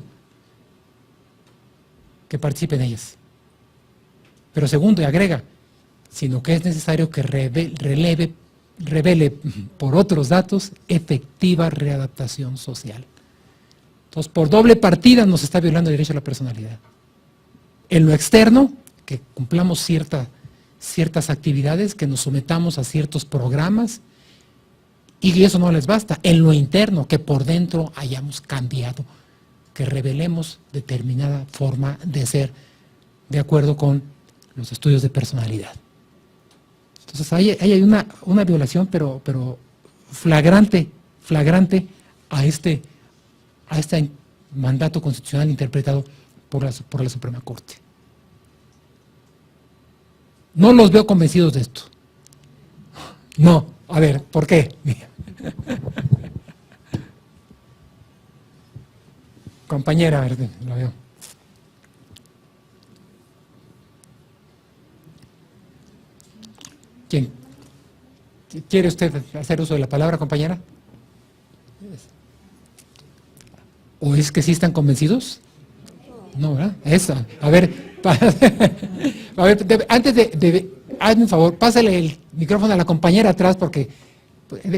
que participe en ellas. Pero segundo, y agrega, sino que es necesario que revele por otros datos efectiva readaptación social. Entonces, por doble partida nos está violando el derecho a la personalidad. En lo externo, que cumplamos ciertas actividades, que nos sometamos a ciertos programas, y eso no les basta. En lo interno, que por dentro hayamos cambiado, que revelemos determinada forma de ser, de acuerdo con los estudios de personalidad. Entonces ahí hay una violación, pero flagrante a este mandato constitucional interpretado por la Suprema Corte. No los veo convencidos de esto. No, a ver, ¿por qué? Compañera, a ver, lo veo. ¿Quién? ¿Quiere usted hacer uso de la palabra, compañera? ¿O es que sí están convencidos? No, ¿verdad? Eso. A ver, antes hazme un favor, pásale el micrófono a la compañera atrás porque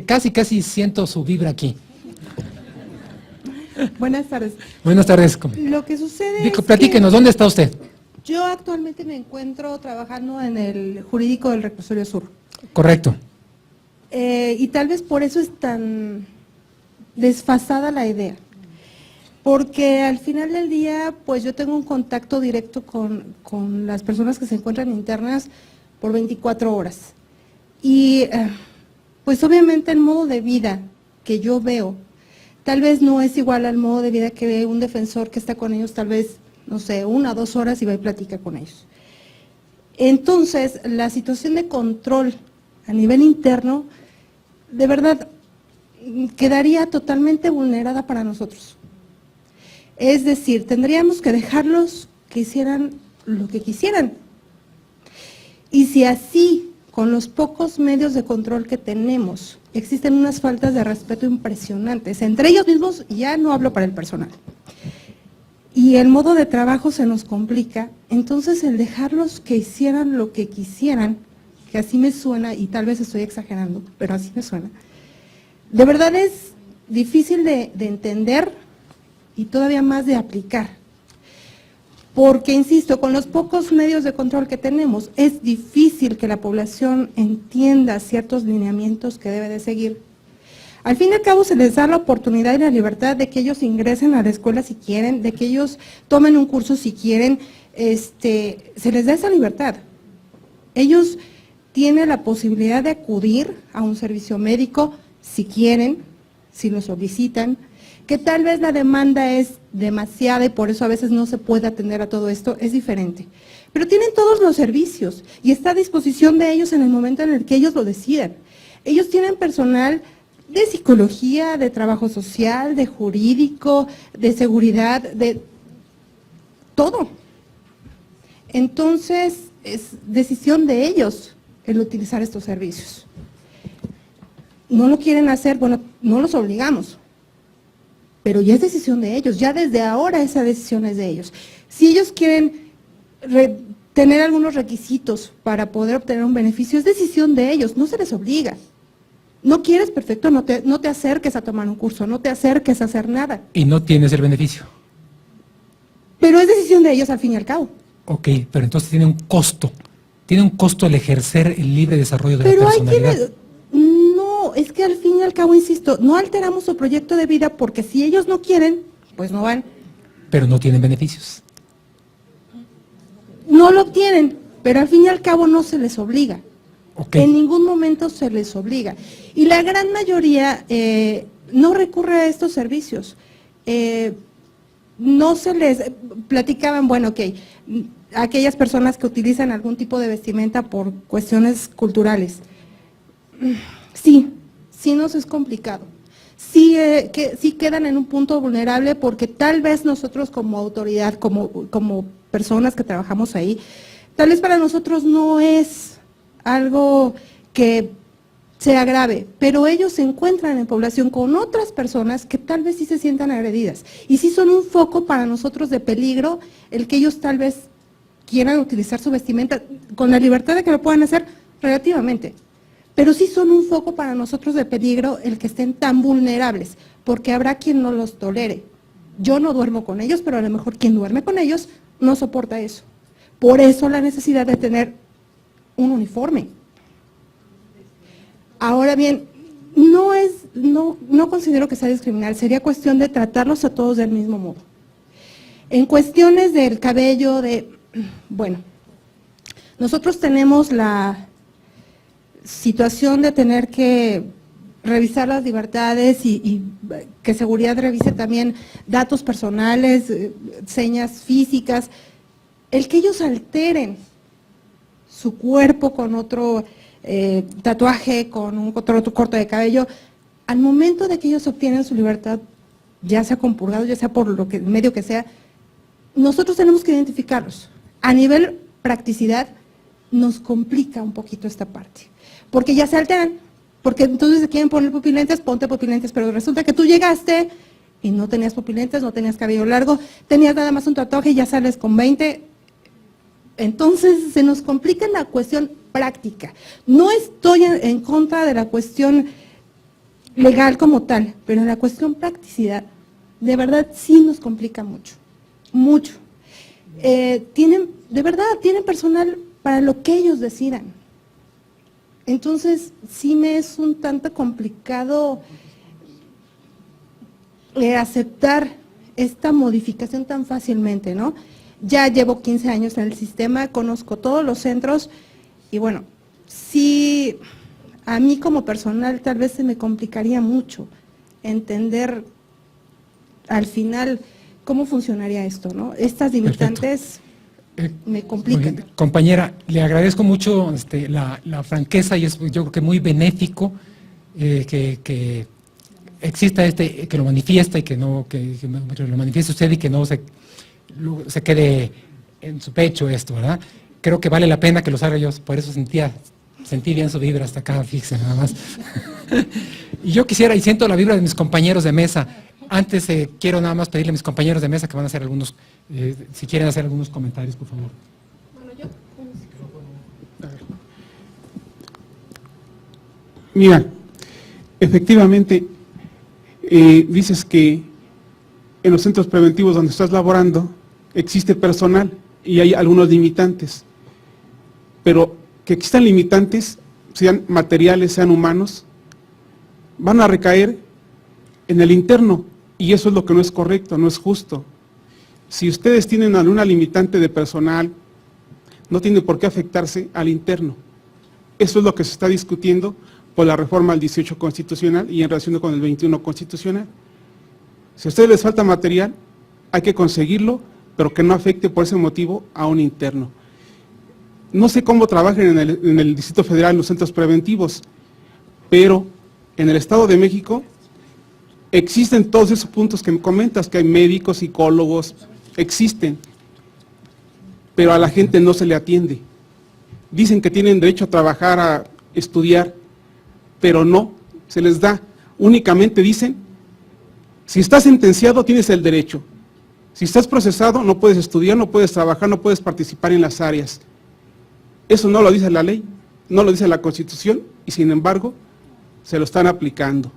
casi siento su vibra aquí.
Buenas tardes.
Buenas tardes.
Lo que sucede es
Platíquenos, ¿dónde está usted?
yo actualmente me encuentro trabajando en el jurídico del Reclusorio Sur.
Correcto.
Y tal vez por eso es tan desfasada la idea. Porque al final del día, pues yo tengo un contacto directo con las personas que se encuentran internas por 24 horas. Y pues obviamente el modo de vida que yo veo, tal vez no es igual al modo de vida que ve un defensor que está con ellos, tal vez, no sé, 1 o 2 horas y va y platica con ellos. Entonces, la situación de control a nivel interno, de verdad, quedaría totalmente vulnerada para nosotros. Es decir, tendríamos que dejarlos que hicieran lo que quisieran. Y si así, con los pocos medios de control que tenemos, existen unas faltas de respeto impresionantes, entre ellos mismos, ya no hablo para el personal, y el modo de trabajo se nos complica, entonces el dejarlos que hicieran lo que quisieran, que así me suena, y tal vez estoy exagerando, pero así me suena, de verdad es difícil de entender y todavía más de aplicar. Porque, insisto, con los pocos medios de control que tenemos, es difícil que la población entienda ciertos lineamientos que debe de seguir. Al fin y al cabo se les da la oportunidad y la libertad de que ellos ingresen a la escuela si quieren, de que ellos tomen un curso si quieren, se les da esa libertad. Ellos tienen la posibilidad de acudir a un servicio médico si quieren, si lo solicitan, que tal vez la demanda es demasiada y por eso a veces no se puede atender a todo esto, es diferente. Pero tienen todos los servicios y está a disposición de ellos en el momento en el que ellos lo decidan. Ellos tienen personal de psicología, de trabajo social, de jurídico, de seguridad, de todo. Entonces, es decisión de ellos el utilizar estos servicios. No lo quieren hacer, bueno, no los obligamos. Pero ya es decisión de ellos, ya desde ahora esa decisión es de ellos. Si ellos quieren tener algunos requisitos para poder obtener un beneficio, es decisión de ellos, no se les obliga. No quieres, perfecto, no te acerques a tomar un curso, no te acerques a hacer nada.
Y no tienes el beneficio.
Pero es decisión de ellos al fin y al cabo.
Ok, pero entonces tiene un costo el ejercer el libre desarrollo de la personalidad.
No, es que al fin y al cabo, insisto, no alteramos su proyecto de vida porque si ellos no quieren, pues no van.
Pero no tienen beneficios.
No lo obtienen, pero al fin y al cabo no se les obliga.
Ok.
En ningún momento se les obliga. Y la gran mayoría no recurre a estos servicios. No se les platicaban, bueno, ok, aquellas personas que utilizan algún tipo de vestimenta por cuestiones culturales. Sí nos es complicado. Sí quedan en un punto vulnerable porque tal vez nosotros como autoridad, como personas que trabajamos ahí, tal vez para nosotros no es algo que sea grave, pero ellos se encuentran en población con otras personas que tal vez sí se sientan agredidas y sí son un foco para nosotros de peligro el que ellos tal vez quieran utilizar su vestimenta con la libertad de que lo puedan hacer relativamente. Pero sí son un foco para nosotros de peligro el que estén tan vulnerables, porque habrá quien no los tolere. Yo no duermo con ellos, pero a lo mejor quien duerme con ellos no soporta eso. Por eso la necesidad de tener un uniforme. Ahora bien, no considero que sea discriminar, sería cuestión de tratarlos a todos del mismo modo. En cuestiones del cabello, bueno, nosotros tenemos la situación de tener que revisar las libertades y que seguridad revise también datos personales, señas físicas. El que ellos alteren su cuerpo con otro tatuaje, con otro corte de cabello, al momento de que ellos obtienen su libertad, ya sea con purgado, ya sea por el medio que sea, nosotros tenemos que identificarlos. A nivel practicidad, nos complica un poquito esta parte. Porque ya se alteran, porque entonces se quieren poner pupilentes, ponte pupilentes, pero resulta que tú llegaste y no tenías pupilentes, no tenías cabello largo, tenías nada más un tatuaje y ya sales con 20. Entonces se nos complica la cuestión práctica. No estoy en contra de la cuestión legal como tal, pero en la cuestión practicidad, de verdad sí nos complica mucho, mucho. Tienen personal para lo que ellos decidan. Entonces, sí me es un tanto complicado aceptar esta modificación tan fácilmente, ¿no? Ya llevo 15 años en el sistema, conozco todos los centros y bueno, sí, a mí como personal tal vez se me complicaría mucho entender al final cómo funcionaría esto, ¿no? Estas limitantes me complican.
Compañera, le agradezco mucho la franqueza y es yo creo que muy benéfico que exista que lo manifiesta y que lo manifieste usted y que no se quede en su pecho esto, ¿verdad? Creo que vale la pena que lo haga yo, por eso sentí bien su vibra hasta acá, fíjese nada más. Y yo quisiera, y siento la vibra de mis compañeros de mesa. Antes quiero nada más pedirle a mis compañeros de mesa que van a hacer algunos, si quieren hacer algunos comentarios, por favor.
Mira, efectivamente, dices que en los centros preventivos donde estás laborando existe personal y hay algunos limitantes, pero que existan limitantes, sean materiales, sean humanos, van a recaer en el interno. Y eso es lo que no es correcto, no es justo. Si ustedes tienen alguna limitante de personal, no tiene por qué afectarse al interno. Eso es lo que se está discutiendo por la reforma al 18 constitucional y en relación con el 21 constitucional. Si a ustedes les falta material, hay que conseguirlo, pero que no afecte por ese motivo a un interno. No sé cómo trabajan en el Distrito Federal en los centros preventivos, pero en el Estado de México existen todos esos puntos que me comentas, que hay médicos, psicólogos, existen, pero a la gente no se le atiende. Dicen que tienen derecho a trabajar, a estudiar, pero no, se les da. Únicamente dicen, si estás sentenciado tienes el derecho, si estás procesado no puedes estudiar, no puedes trabajar, no puedes participar en las áreas. Eso no lo dice la ley, no lo dice la Constitución y sin embargo se lo están aplicando.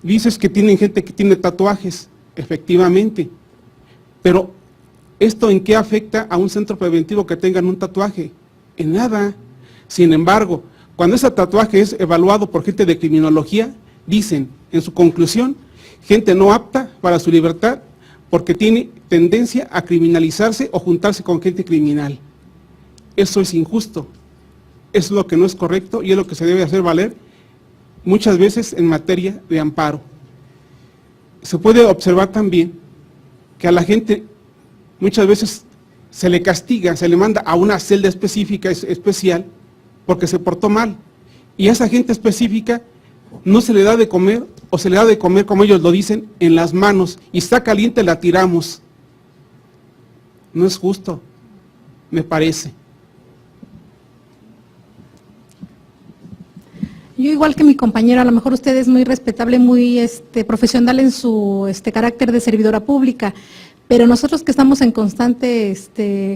Dices que tienen gente que tiene tatuajes, efectivamente, pero ¿esto en qué afecta a un centro preventivo que tengan un tatuaje? En nada. Sin embargo, cuando ese tatuaje es evaluado por gente de criminología, dicen en su conclusión, gente no apta para su libertad porque tiene tendencia a criminalizarse o juntarse con gente criminal. Eso es injusto, es lo que no es correcto y es lo que se debe hacer valer muchas veces en materia de amparo. Se puede observar también que a la gente muchas veces se le castiga, se le manda a una celda específica, especial, porque se portó mal. Y a esa gente específica no se le da de comer, o se le da de comer, como ellos lo dicen, en las manos, y está caliente, la tiramos. No es justo, me parece.
Yo igual que mi compañero, a lo mejor usted es muy respetable, muy profesional en su carácter de servidora pública, pero nosotros que estamos en constante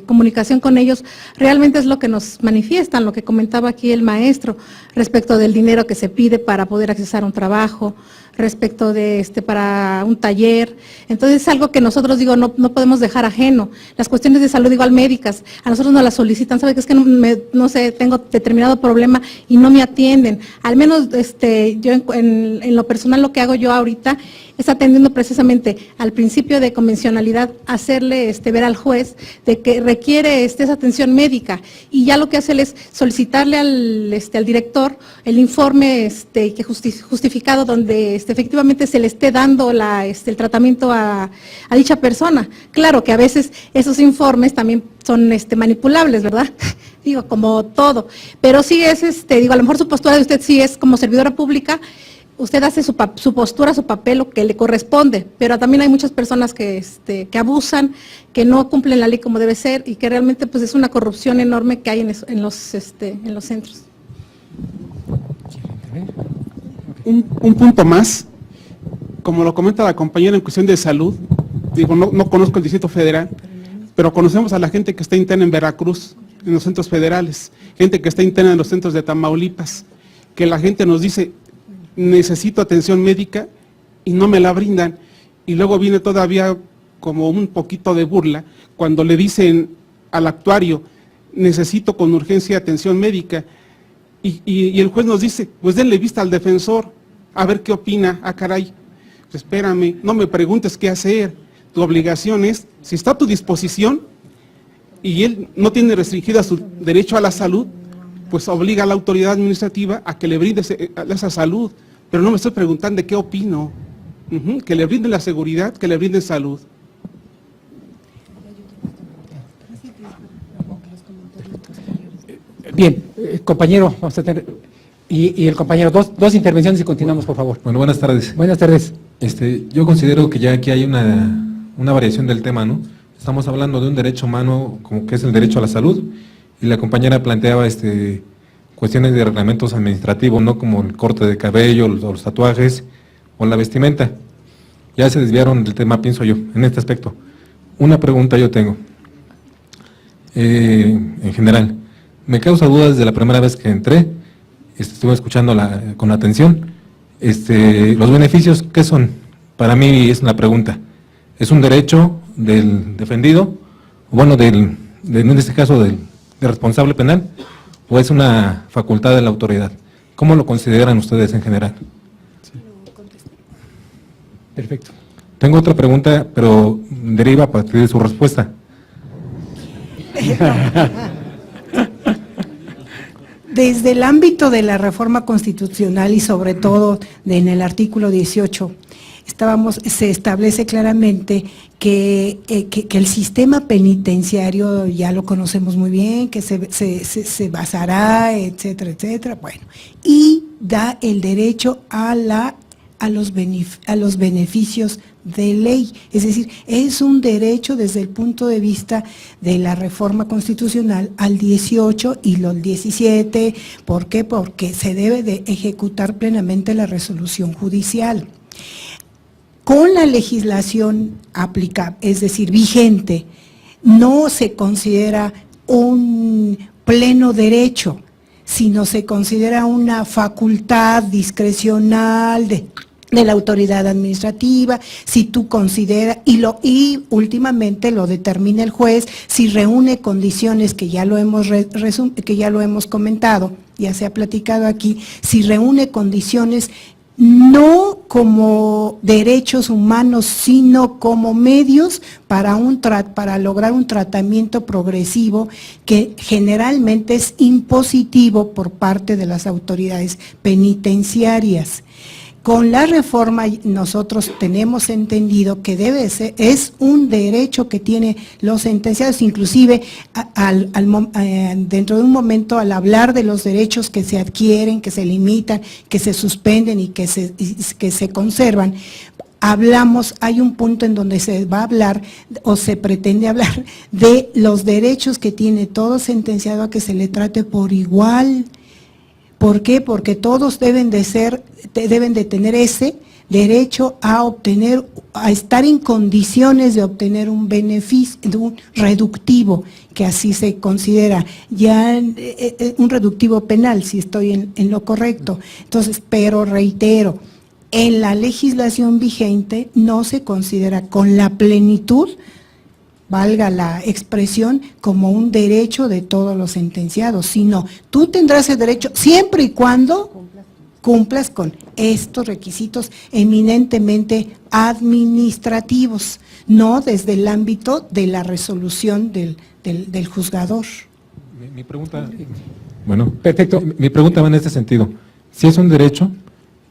comunicación con ellos, realmente es lo que nos manifiestan, lo que comentaba aquí el maestro, respecto del dinero que se pide para poder accesar a un trabajo, respecto de para un taller. Entonces es algo que nosotros, digo, no podemos dejar ajeno. Las cuestiones de salud igual médicas, a nosotros nos las solicitan, ¿sabe? Que es que no sé, tengo determinado problema y no me atienden. Al menos yo en lo personal lo que hago yo ahorita es atendiendo precisamente al principio de convencionalidad, hacerle ver al juez de que requiere esa atención médica, y ya lo que hace él es solicitarle al director el informe que justificado donde efectivamente se le esté dando el tratamiento a dicha persona. Claro que a veces esos informes también son manipulables, ¿verdad? Digo, como todo, pero sí es, digo, a lo mejor su postura de usted sí es como servidora pública, usted hace su postura, su papel, lo que le corresponde, pero también hay muchas personas que abusan, que no cumplen la ley como debe ser, y que realmente pues es una corrupción enorme que hay en los centros.
Un punto más, como lo comenta la compañera en cuestión de salud, digo, no conozco el Distrito Federal, pero conocemos a la gente que está interna en Veracruz, en los centros federales, gente que está interna en los centros de Tamaulipas, que la gente nos dice, necesito atención médica y no me la brindan, y luego viene todavía como un poquito de burla cuando le dicen al actuario, necesito con urgencia atención médica, y el juez nos dice, pues denle vista al defensor, a ver qué opina. Ah, caray, pues espérame, no me preguntes qué hacer, tu obligación es, si está a tu disposición y él no tiene restringida su derecho a la salud, pues obliga a la autoridad administrativa a que le brinde esa salud, pero no me estoy preguntando de qué opino. Que le brinden la seguridad, que le brinden salud.
Bien, compañero, vamos a tener, y el compañero, dos intervenciones y continuamos, por favor.
Bueno, buenas tardes.
Buenas tardes.
Yo considero que ya aquí hay una variación del tema, ¿no? Estamos hablando de un derecho humano, como que es el derecho a la salud, y la compañera planteaba cuestiones de reglamentos administrativos, ¿no? Como el corte de cabello, los tatuajes o la vestimenta. Ya se desviaron del tema, pienso yo, en este aspecto. Una pregunta yo tengo, en general. Me causa dudas desde la primera vez que entré, estuve escuchando con atención. Los beneficios, ¿qué son? Para mí es una pregunta. ¿Es un derecho del defendido? Bueno, en este caso del responsable penal, ¿o es una facultad de la autoridad? ¿Cómo lo consideran ustedes en general?
Perfecto.
Tengo otra pregunta, pero deriva a partir de su respuesta.
Desde el ámbito de la reforma constitucional y sobre todo en el artículo 18, se establece claramente que el sistema penitenciario ya lo conocemos muy bien, que se basará, etcétera, etcétera, bueno, y da el derecho a los beneficios de ley, es decir, es un derecho desde el punto de vista de la reforma constitucional al 18 y al 17, ¿por qué? Porque se debe de ejecutar plenamente la resolución judicial. Con la legislación aplicable, es decir, vigente, no se considera un pleno derecho, sino se considera una facultad discrecional de la autoridad administrativa, si tú consideras, y últimamente lo determina el juez, si reúne condiciones que ya lo hemos comentado, ya se ha platicado aquí, si reúne condiciones no como derechos humanos, sino como medios para lograr un tratamiento progresivo que generalmente es impositivo por parte de las autoridades penitenciarias. Con la reforma nosotros tenemos entendido que debe ser, es un derecho que tienen los sentenciados, inclusive dentro de un momento al hablar de los derechos que se adquieren, que se limitan, que se suspenden y que se conservan, hay un punto en donde se va a hablar o se pretende hablar de los derechos que tiene todo sentenciado a que se le trate por igual. ¿Por qué? Porque todos deben de tener ese derecho a estar en condiciones de obtener un beneficio, un reductivo, que así se considera, ya un reductivo penal, si estoy en lo correcto. Entonces, pero reitero, en la legislación vigente no se considera con la plenitud, valga la expresión, como un derecho de todos los sentenciados, sino tú tendrás el derecho siempre y cuando cumplas con estos requisitos eminentemente administrativos, no desde el ámbito de la resolución del juzgador.
Mi pregunta, bueno,
Perfecto.
Mi pregunta va en este sentido. Si es un derecho,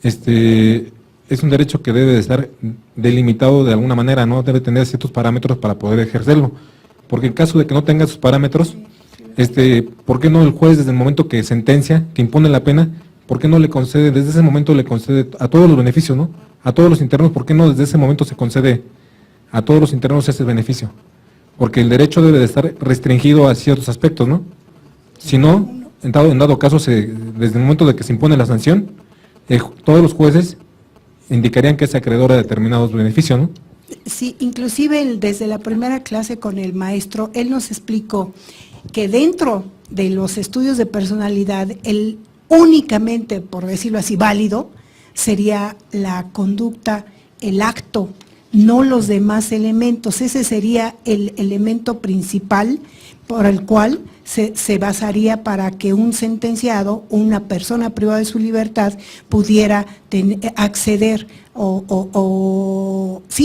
es un derecho que debe de estar delimitado de alguna manera, ¿no? Debe tener ciertos parámetros para poder ejercerlo. Porque en caso de que no tenga esos parámetros, ¿por qué no el juez desde el momento que sentencia, que impone la pena, por qué no le concede, desde ese momento le concede a todos los beneficios, ¿no? A todos los internos, ¿por qué no desde ese momento se concede a todos los internos ese beneficio? Porque el derecho debe de estar restringido a ciertos aspectos, ¿no? Si no, en dado caso, desde el momento de que se impone la sanción, todos los jueces indicarían que es acreedor a determinados beneficios, ¿no?
Sí, inclusive desde la primera clase con el maestro, él nos explicó que dentro de los estudios de personalidad, el únicamente, por decirlo así, válido, sería la conducta, el acto, no los demás elementos. Ese sería el elemento principal por el cual se basaría para que un sentenciado, una persona privada de su libertad, pudiera acceder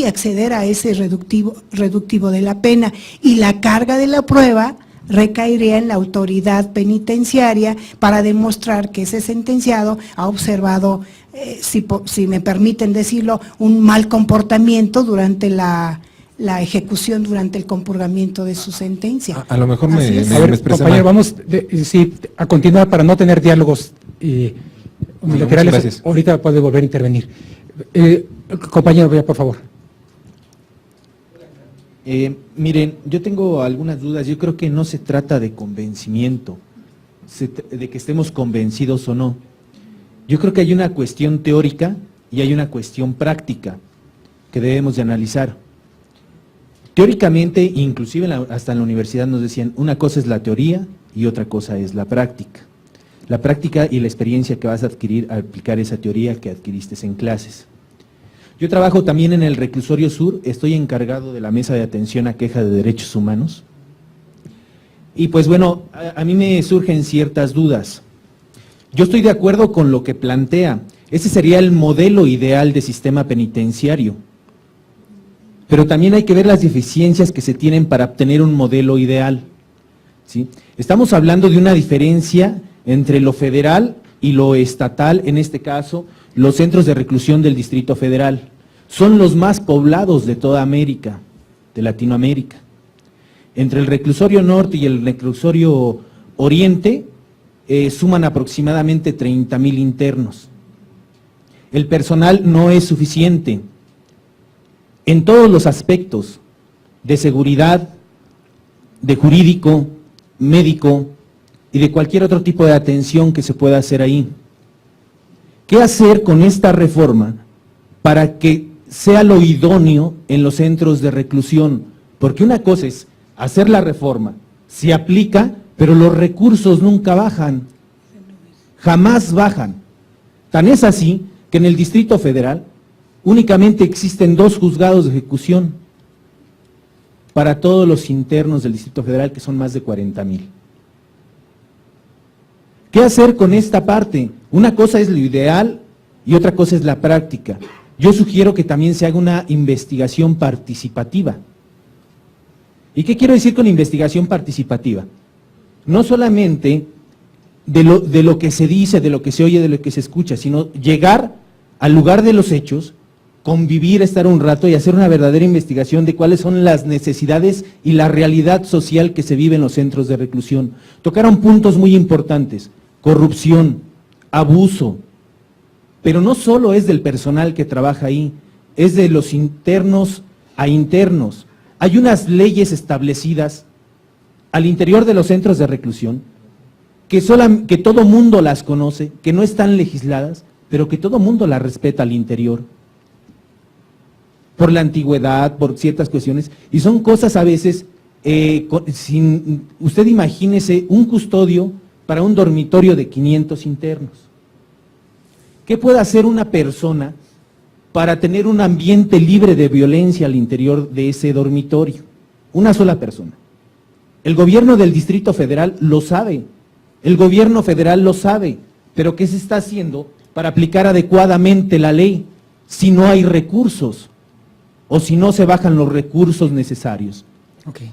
acceder a ese reductivo de la pena, y la carga de la prueba recaería en la autoridad penitenciaria para demostrar que ese sentenciado ha observado, si me permiten decirlo, un mal comportamiento durante la ejecución, durante el compurgamiento de su sentencia.
A lo mejor
Así es.
A ver,
expresé
compañero,
mal.
vamos a continuar para no tener diálogos unilaterales.
muchas gracias.
Ahorita puede volver a intervenir. Compañero, vea, por favor.
Miren, yo tengo algunas dudas. Yo creo que no se trata de convencimiento, de que estemos convencidos o no. Yo creo que hay una cuestión teórica y hay una cuestión práctica que debemos de analizar. Teóricamente, inclusive hasta en la universidad nos decían, una cosa es la teoría y otra cosa es la práctica. La práctica y la experiencia que vas a adquirir al aplicar esa teoría que adquiriste en clases. Yo trabajo también en el Reclusorio Sur, estoy encargado de la Mesa de Atención a Queja de Derechos Humanos. Y pues bueno, a mí me surgen ciertas dudas. Yo estoy de acuerdo con lo que plantea, ese sería el modelo ideal de sistema penitenciario. Pero también hay que ver las deficiencias que se tienen para obtener un modelo ideal, ¿sí? Estamos hablando de una diferencia entre lo federal y lo estatal, en este caso, los centros de reclusión del Distrito Federal. Son los más poblados de toda América, de Latinoamérica. Entre el reclusorio norte y el reclusorio oriente, suman aproximadamente 30,000 internos. El personal no es suficiente en todos los aspectos de seguridad, de jurídico, médico y de cualquier otro tipo de atención que se pueda hacer ahí. ¿Qué hacer con esta reforma para que sea lo idóneo en los centros de reclusión? Porque una cosa es hacer la reforma, se aplica, pero los recursos nunca bajan, jamás bajan. Tan es así que en el Distrito Federal únicamente existen 2 juzgados de ejecución para todos los internos del Distrito Federal, que son más de 40,000. ¿Qué hacer con esta parte? Una cosa es lo ideal y otra cosa es la práctica. Yo sugiero que también se haga una investigación participativa. ¿Y qué quiero decir con investigación participativa? No solamente de lo que se dice, de lo que se oye, de lo que se escucha, sino llegar al lugar de los hechos, convivir, estar un rato y hacer una verdadera investigación de cuáles son las necesidades y la realidad social que se vive en los centros de reclusión. Tocaron puntos muy importantes: corrupción, abuso, pero no solo es del personal que trabaja ahí, es de los internos a internos. Hay unas leyes establecidas al interior de los centros de reclusión que todo mundo las conoce, que no están legisladas, pero que todo mundo las respeta al interior, por la antigüedad, por ciertas cuestiones, y son cosas a veces, usted imagínese un custodio para un dormitorio de 500 internos. ¿Qué puede hacer una persona para tener un ambiente libre de violencia al interior de ese dormitorio? Una sola persona. El gobierno del Distrito Federal lo sabe, el gobierno federal lo sabe, pero ¿qué se está haciendo para aplicar adecuadamente la ley si no hay recursos o si no se bajan los recursos necesarios?
Okay.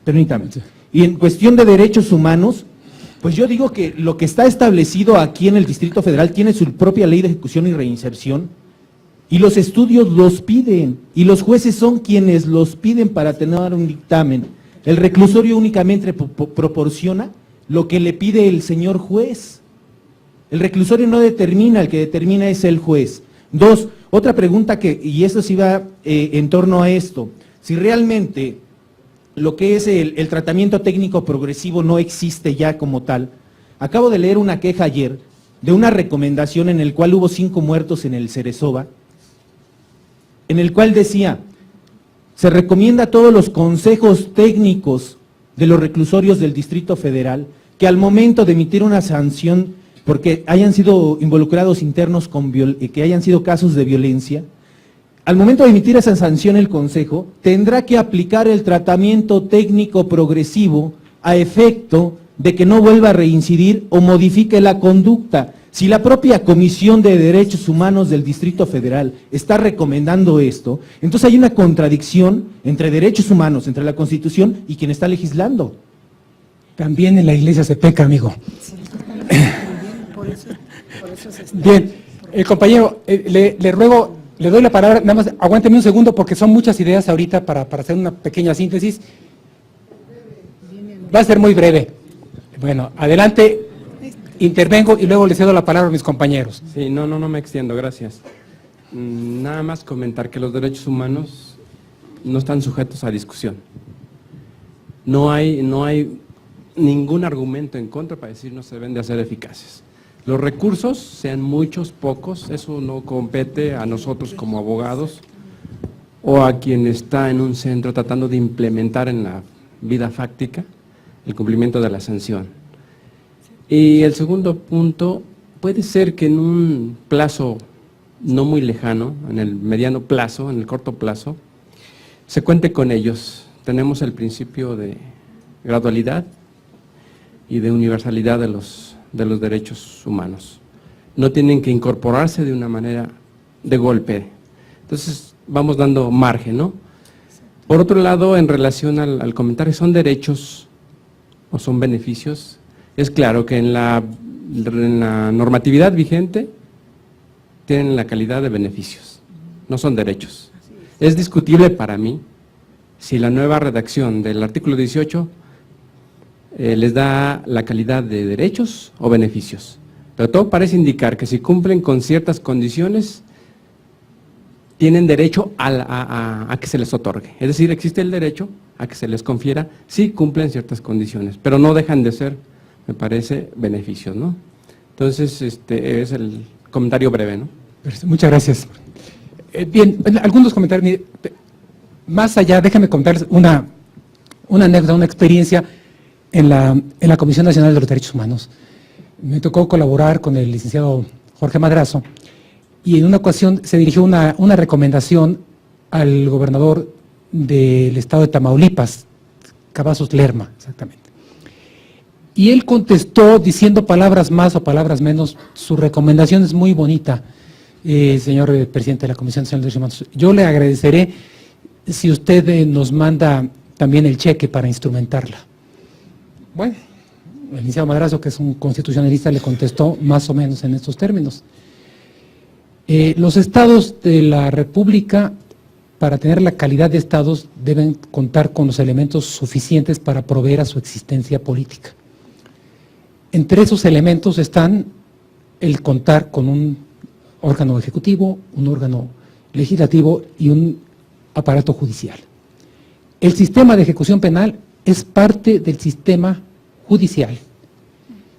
Permítame. Y en cuestión de derechos humanos, pues yo digo que lo que está establecido aquí en el Distrito Federal tiene su propia ley de ejecución y reinserción, y los estudios los piden, y los jueces son quienes los piden para tener un dictamen. El reclusorio únicamente proporciona lo que le pide el señor juez. El reclusorio no determina, el que determina es el juez. Dos, otra pregunta y eso sí va en torno a esto: si realmente lo que es el tratamiento técnico progresivo no existe ya como tal. Acabo de leer una queja ayer de una recomendación en el cual hubo 5 muertos en el Ceresova, en el cual decía: se recomienda a todos los consejos técnicos de los reclusorios del Distrito Federal que al momento de emitir una sanción porque hayan sido involucrados internos que hayan sido casos de violencia, al momento de emitir esa sanción el Consejo tendrá que aplicar el tratamiento técnico progresivo a efecto de que no vuelva a reincidir o modifique la conducta. Si la propia Comisión de Derechos Humanos del Distrito Federal está recomendando esto, entonces hay una contradicción entre derechos humanos, entre la Constitución y quien está legislando.
También en la iglesia se peca, amigo.
Por eso
Bien, compañero, le ruego, le doy la palabra, nada más aguánteme un segundo porque son muchas ideas ahorita para hacer una pequeña síntesis. Va a ser muy breve. Bueno, adelante, intervengo y luego le cedo la palabra a mis compañeros.
Sí, no me extiendo, gracias. Nada más comentar que los derechos humanos no están sujetos a discusión. No hay ningún argumento en contra para decir no se deben de hacer eficaces. Los recursos, sean muchos, pocos, eso no compete a nosotros como abogados o a quien está en un centro tratando de implementar en la vida fáctica el cumplimiento de la sanción. Y el segundo punto, puede ser que en un plazo no muy lejano, en el mediano plazo, en el corto plazo, se cuente con ellos. Tenemos el principio de gradualidad y de universalidad de los derechos humanos. No tienen que incorporarse de una manera de golpe. Entonces, vamos dando margen, ¿no? Por otro lado, en relación al comentario, ¿son derechos o son beneficios? Es claro que en la normatividad vigente tienen la calidad de beneficios, no son derechos. Es discutible para mí si la nueva redacción del artículo 18 les da la calidad de derechos o beneficios. Pero todo parece indicar que si cumplen con ciertas condiciones, tienen derecho a que se les otorgue. Es decir, existe el derecho a que se les confiera si cumplen ciertas condiciones, pero no dejan de ser, me parece, beneficios, ¿no? Entonces, es el comentario breve, ¿no?
Muchas gracias. Bien, algunos comentarios. Mire, más allá, déjame contarles una anécdota, una experiencia en la Comisión Nacional de los Derechos Humanos. Me tocó colaborar con el licenciado Jorge Madrazo y en una ocasión se dirigió una recomendación al gobernador del estado de Tamaulipas, Cavazos Lerma, exactamente. Y él contestó diciendo palabras más o palabras menos, su recomendación es muy bonita, Señor presidente de la Comisión Nacional de Derechos Humanos, yo le agradeceré si usted nos manda también el cheque para instrumentarla. Bueno, el licenciado Madrazo, que es un constitucionalista, le contestó más o menos en estos términos. Los estados de la República, para tener la calidad de estados, deben contar con los elementos suficientes para proveer a su existencia política. Entre esos elementos están el contar con un órgano ejecutivo, un órgano legislativo y un aparato judicial. El sistema de ejecución penal es parte del sistema judicial.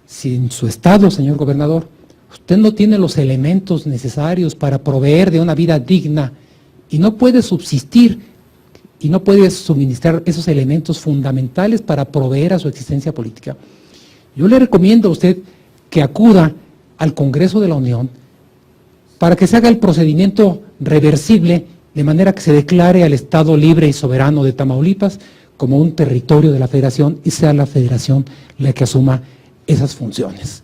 Si en su estado, señor gobernador, usted no tiene los elementos necesarios para proveer de una vida digna y no puede subsistir y no puede suministrar esos elementos fundamentales para proveer a su existencia política, yo le recomiendo a usted que acuda al Congreso de la Unión para que se haga el procedimiento reversible de manera que se declare al Estado libre y soberano de Tamaulipas como un territorio de la Federación y sea la Federación la que asuma esas funciones.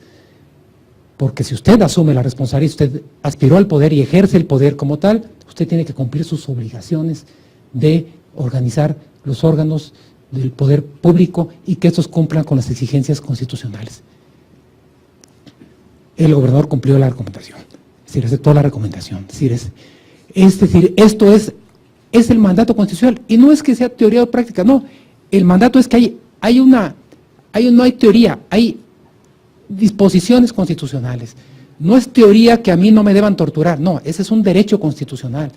Porque si usted asume la responsabilidad, usted aspiró al poder y ejerce el poder como tal, usted tiene que cumplir sus obligaciones de organizar los órganos del poder público y que estos cumplan con las exigencias constitucionales. El gobernador cumplió la recomendación, es decir, aceptó la recomendación, es decir, esto es el mandato constitucional, y no es que sea teoría o práctica, no, el mandato es que no hay teoría, hay disposiciones constitucionales, no es teoría que a mí no me deban torturar, no, ese es un derecho constitucional,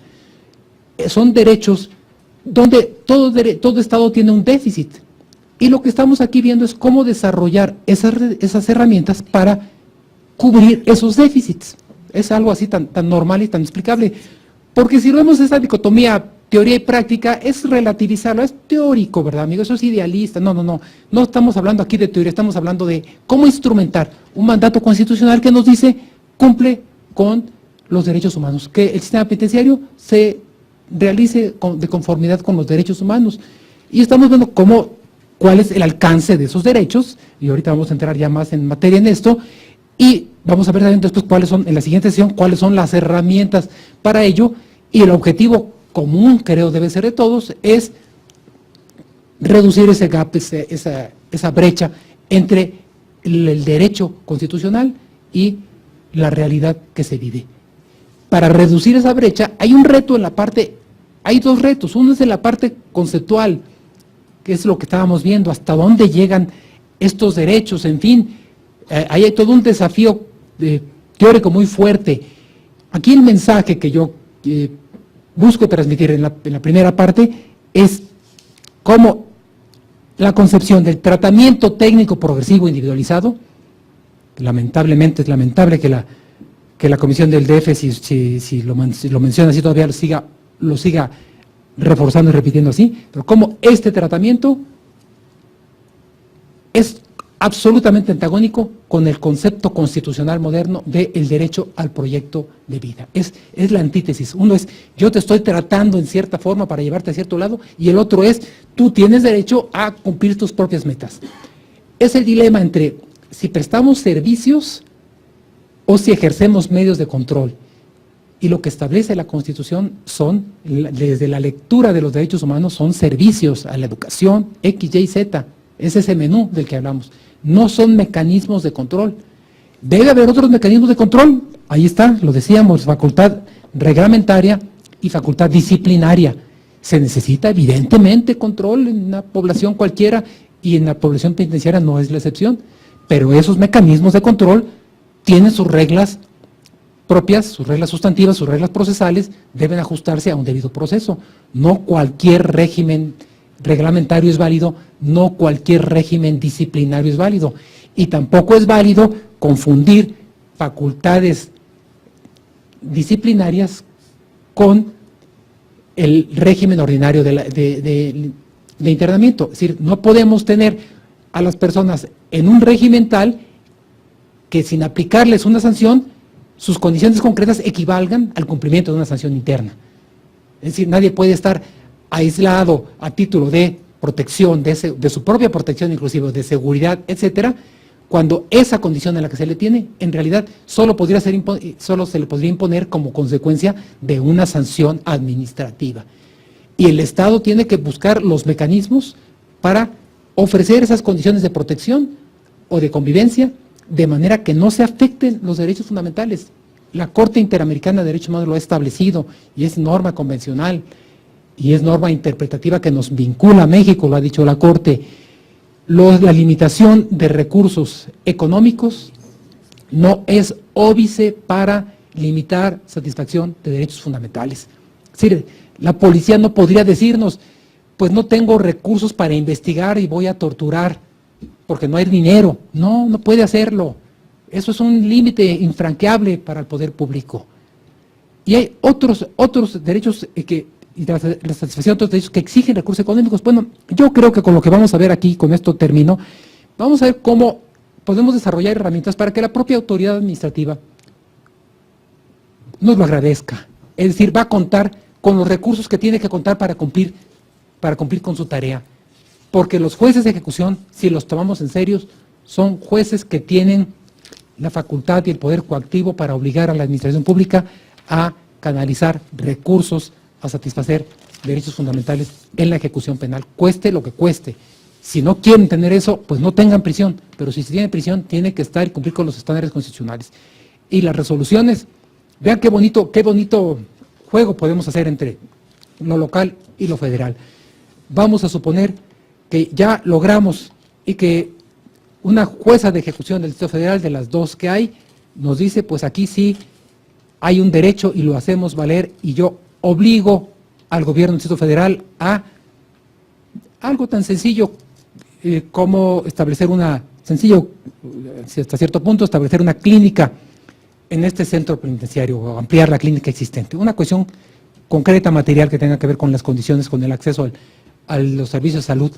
son derechos donde todo Estado tiene un déficit, y lo que estamos aquí viendo es cómo desarrollar esas herramientas para cubrir esos déficits. Es algo así tan normal y tan explicable, porque si vemos esa dicotomía teoría y práctica, es relativizarlo, es teórico, ¿verdad, amigo? Eso es idealista, no estamos hablando aquí de teoría, estamos hablando de cómo instrumentar un mandato constitucional que nos dice, cumple con los derechos humanos, que el sistema penitenciario se realice de conformidad con los derechos humanos, y estamos viendo cuál es el alcance de esos derechos, y ahorita vamos a entrar ya más en materia en esto, y vamos a ver también después en la siguiente sesión, cuáles son las herramientas para ello, y el objetivo común, creo, debe ser de todos, es reducir ese gap, esa brecha entre el derecho constitucional y la realidad que se vive. Para reducir esa brecha hay un reto hay dos retos, uno es en la parte conceptual, que es lo que estábamos viendo, hasta dónde llegan estos derechos, en fin, ahí hay todo un desafío teórico muy fuerte. Aquí el mensaje que yo busco transmitir en la primera parte es cómo la concepción del tratamiento técnico progresivo individualizado, lamentablemente es lamentable que la Comisión del DF, si lo menciona así todavía lo siga reforzando y repitiendo así, pero cómo este tratamiento es absolutamente antagónico con el concepto constitucional moderno del derecho al proyecto de vida. Es la antítesis. Uno es, yo te estoy tratando en cierta forma para llevarte a cierto lado, y el otro es, tú tienes derecho a cumplir tus propias metas. Es el dilema entre si prestamos servicios o si ejercemos medios de control. Y lo que establece la Constitución desde la lectura de los derechos humanos, son servicios a la educación, X, Y, Z. Es ese menú del que hablamos. No son mecanismos de control. Debe haber otros mecanismos de control. Ahí está, lo decíamos, facultad reglamentaria y facultad disciplinaria. Se necesita evidentemente control en una población cualquiera, y en la población penitenciaria no es la excepción. Pero esos mecanismos de control tienen sus reglas propias, sus reglas sustantivas, sus reglas procesales, deben ajustarse a un debido proceso. No cualquier régimen reglamentario es válido, no cualquier régimen disciplinario es válido, y tampoco es válido confundir facultades disciplinarias con el régimen ordinario de internamiento. Es decir, no podemos tener a las personas en un régimen tal que sin aplicarles una sanción, sus condiciones concretas equivalgan al cumplimiento de una sanción interna. Es decir, nadie puede estar aislado a título de protección, de su propia protección inclusive, de seguridad, etcétera, cuando esa condición en la que se le tiene, en realidad solo se le podría imponer como consecuencia de una sanción administrativa. Y el Estado tiene que buscar los mecanismos para ofrecer esas condiciones de protección o de convivencia de manera que no se afecten los derechos fundamentales. La Corte Interamericana de Derechos Humanos lo ha establecido y es norma convencional y es norma interpretativa que nos vincula a México, lo ha dicho la Corte. La limitación de recursos económicos no es óbice para limitar satisfacción de derechos fundamentales. Es decir, la policía no podría decirnos, pues no tengo recursos para investigar y voy a torturar porque no hay dinero. No, no puede hacerlo. Eso es un límite infranqueable para el poder público. Y hay otros derechos y la satisfacción de otros derechos que exigen recursos económicos. Bueno, yo creo que con lo que vamos a ver aquí, con esto termino, vamos a ver cómo podemos desarrollar herramientas para que la propia autoridad administrativa nos lo agradezca. Es decir, va a contar con los recursos que tiene que contar para cumplir con su tarea. Porque los jueces de ejecución, si los tomamos en serio, son jueces que tienen la facultad y el poder coactivo para obligar a la administración pública a canalizar recursos a satisfacer derechos fundamentales en la ejecución penal, cueste lo que cueste. Si no quieren tener eso, pues no tengan prisión, pero si se tiene prisión, tiene que estar y cumplir con los estándares constitucionales. Y las resoluciones, vean qué bonito juego podemos hacer entre lo local y lo federal. Vamos a suponer que ya logramos y que una jueza de ejecución del Distrito Federal, de las dos que hay, nos dice, pues aquí sí hay un derecho y lo hacemos valer, y yo obligo al gobierno del Distrito Federal a algo tan sencillo como establecer hasta cierto punto, establecer una clínica en este centro penitenciario o ampliar la clínica existente. Una cuestión concreta, material, que tenga que ver con las condiciones, con el acceso a los servicios de salud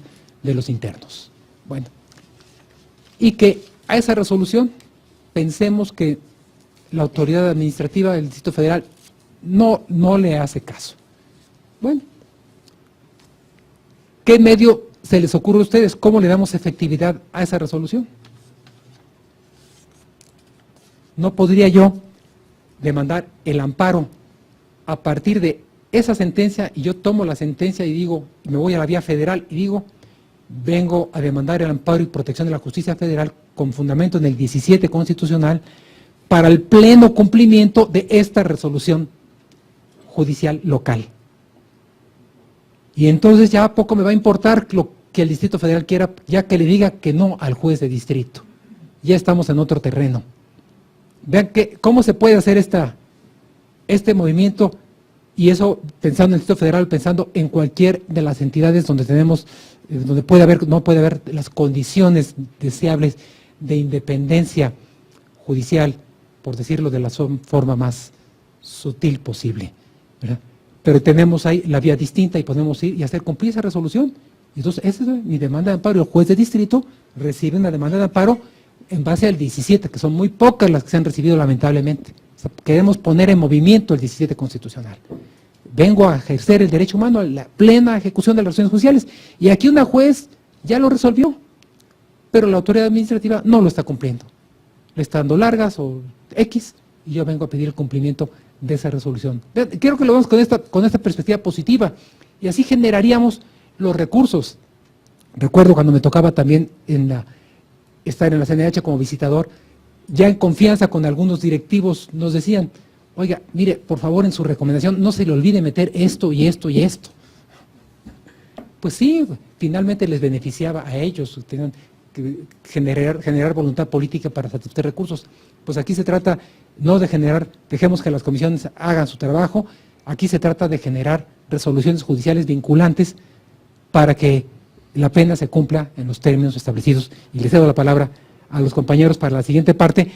de los internos. Bueno, y que a esa resolución pensemos que la autoridad administrativa del Distrito Federal no le hace caso. Bueno, ¿qué medio se les ocurre a ustedes? ¿Cómo le damos efectividad a esa resolución? ¿No podría yo demandar el amparo a partir de esa sentencia, y yo tomo la sentencia y digo, me voy a la vía federal y digo, vengo a demandar el amparo y protección de la justicia federal con fundamento en el 17 constitucional para el pleno cumplimiento de esta resolución judicial local? Y entonces ya poco me va a importar lo que el Distrito Federal quiera, ya que le diga que no al juez de distrito. Ya estamos en otro terreno. Vean cómo se puede hacer este movimiento, y eso pensando en el Distrito Federal, pensando en cualquier de las entidades donde no puede haber las condiciones deseables de independencia judicial, por decirlo de la forma más sutil posible, ¿verdad? Pero tenemos ahí la vía distinta y podemos ir y hacer cumplir esa resolución. Entonces, esa es mi demanda de amparo. El juez de distrito recibe una demanda de amparo en base al 17, que son muy pocas las que se han recibido lamentablemente. O sea, queremos poner en movimiento el 17 constitucional. Vengo a ejercer el derecho humano a la plena ejecución de las resoluciones judiciales. Y aquí una juez ya lo resolvió, pero la autoridad administrativa no lo está cumpliendo. Le está dando largas o X, y yo vengo a pedir el cumplimiento de esa resolución. Quiero que lo veamos con esta perspectiva positiva, y así generaríamos los recursos. Recuerdo cuando me tocaba también estar en la CNDH como visitador, ya en confianza con algunos directivos nos decían, oiga, mire, por favor, en su recomendación no se le olvide meter esto y esto y esto. Pues sí, finalmente les beneficiaba a ellos, tenían que generar voluntad política para satisfacer recursos. Pues aquí se trata no de generar, dejemos que las comisiones hagan su trabajo, aquí se trata de generar resoluciones judiciales vinculantes para que la pena se cumpla en los términos establecidos. Y les cedo la palabra a los compañeros para la siguiente parte.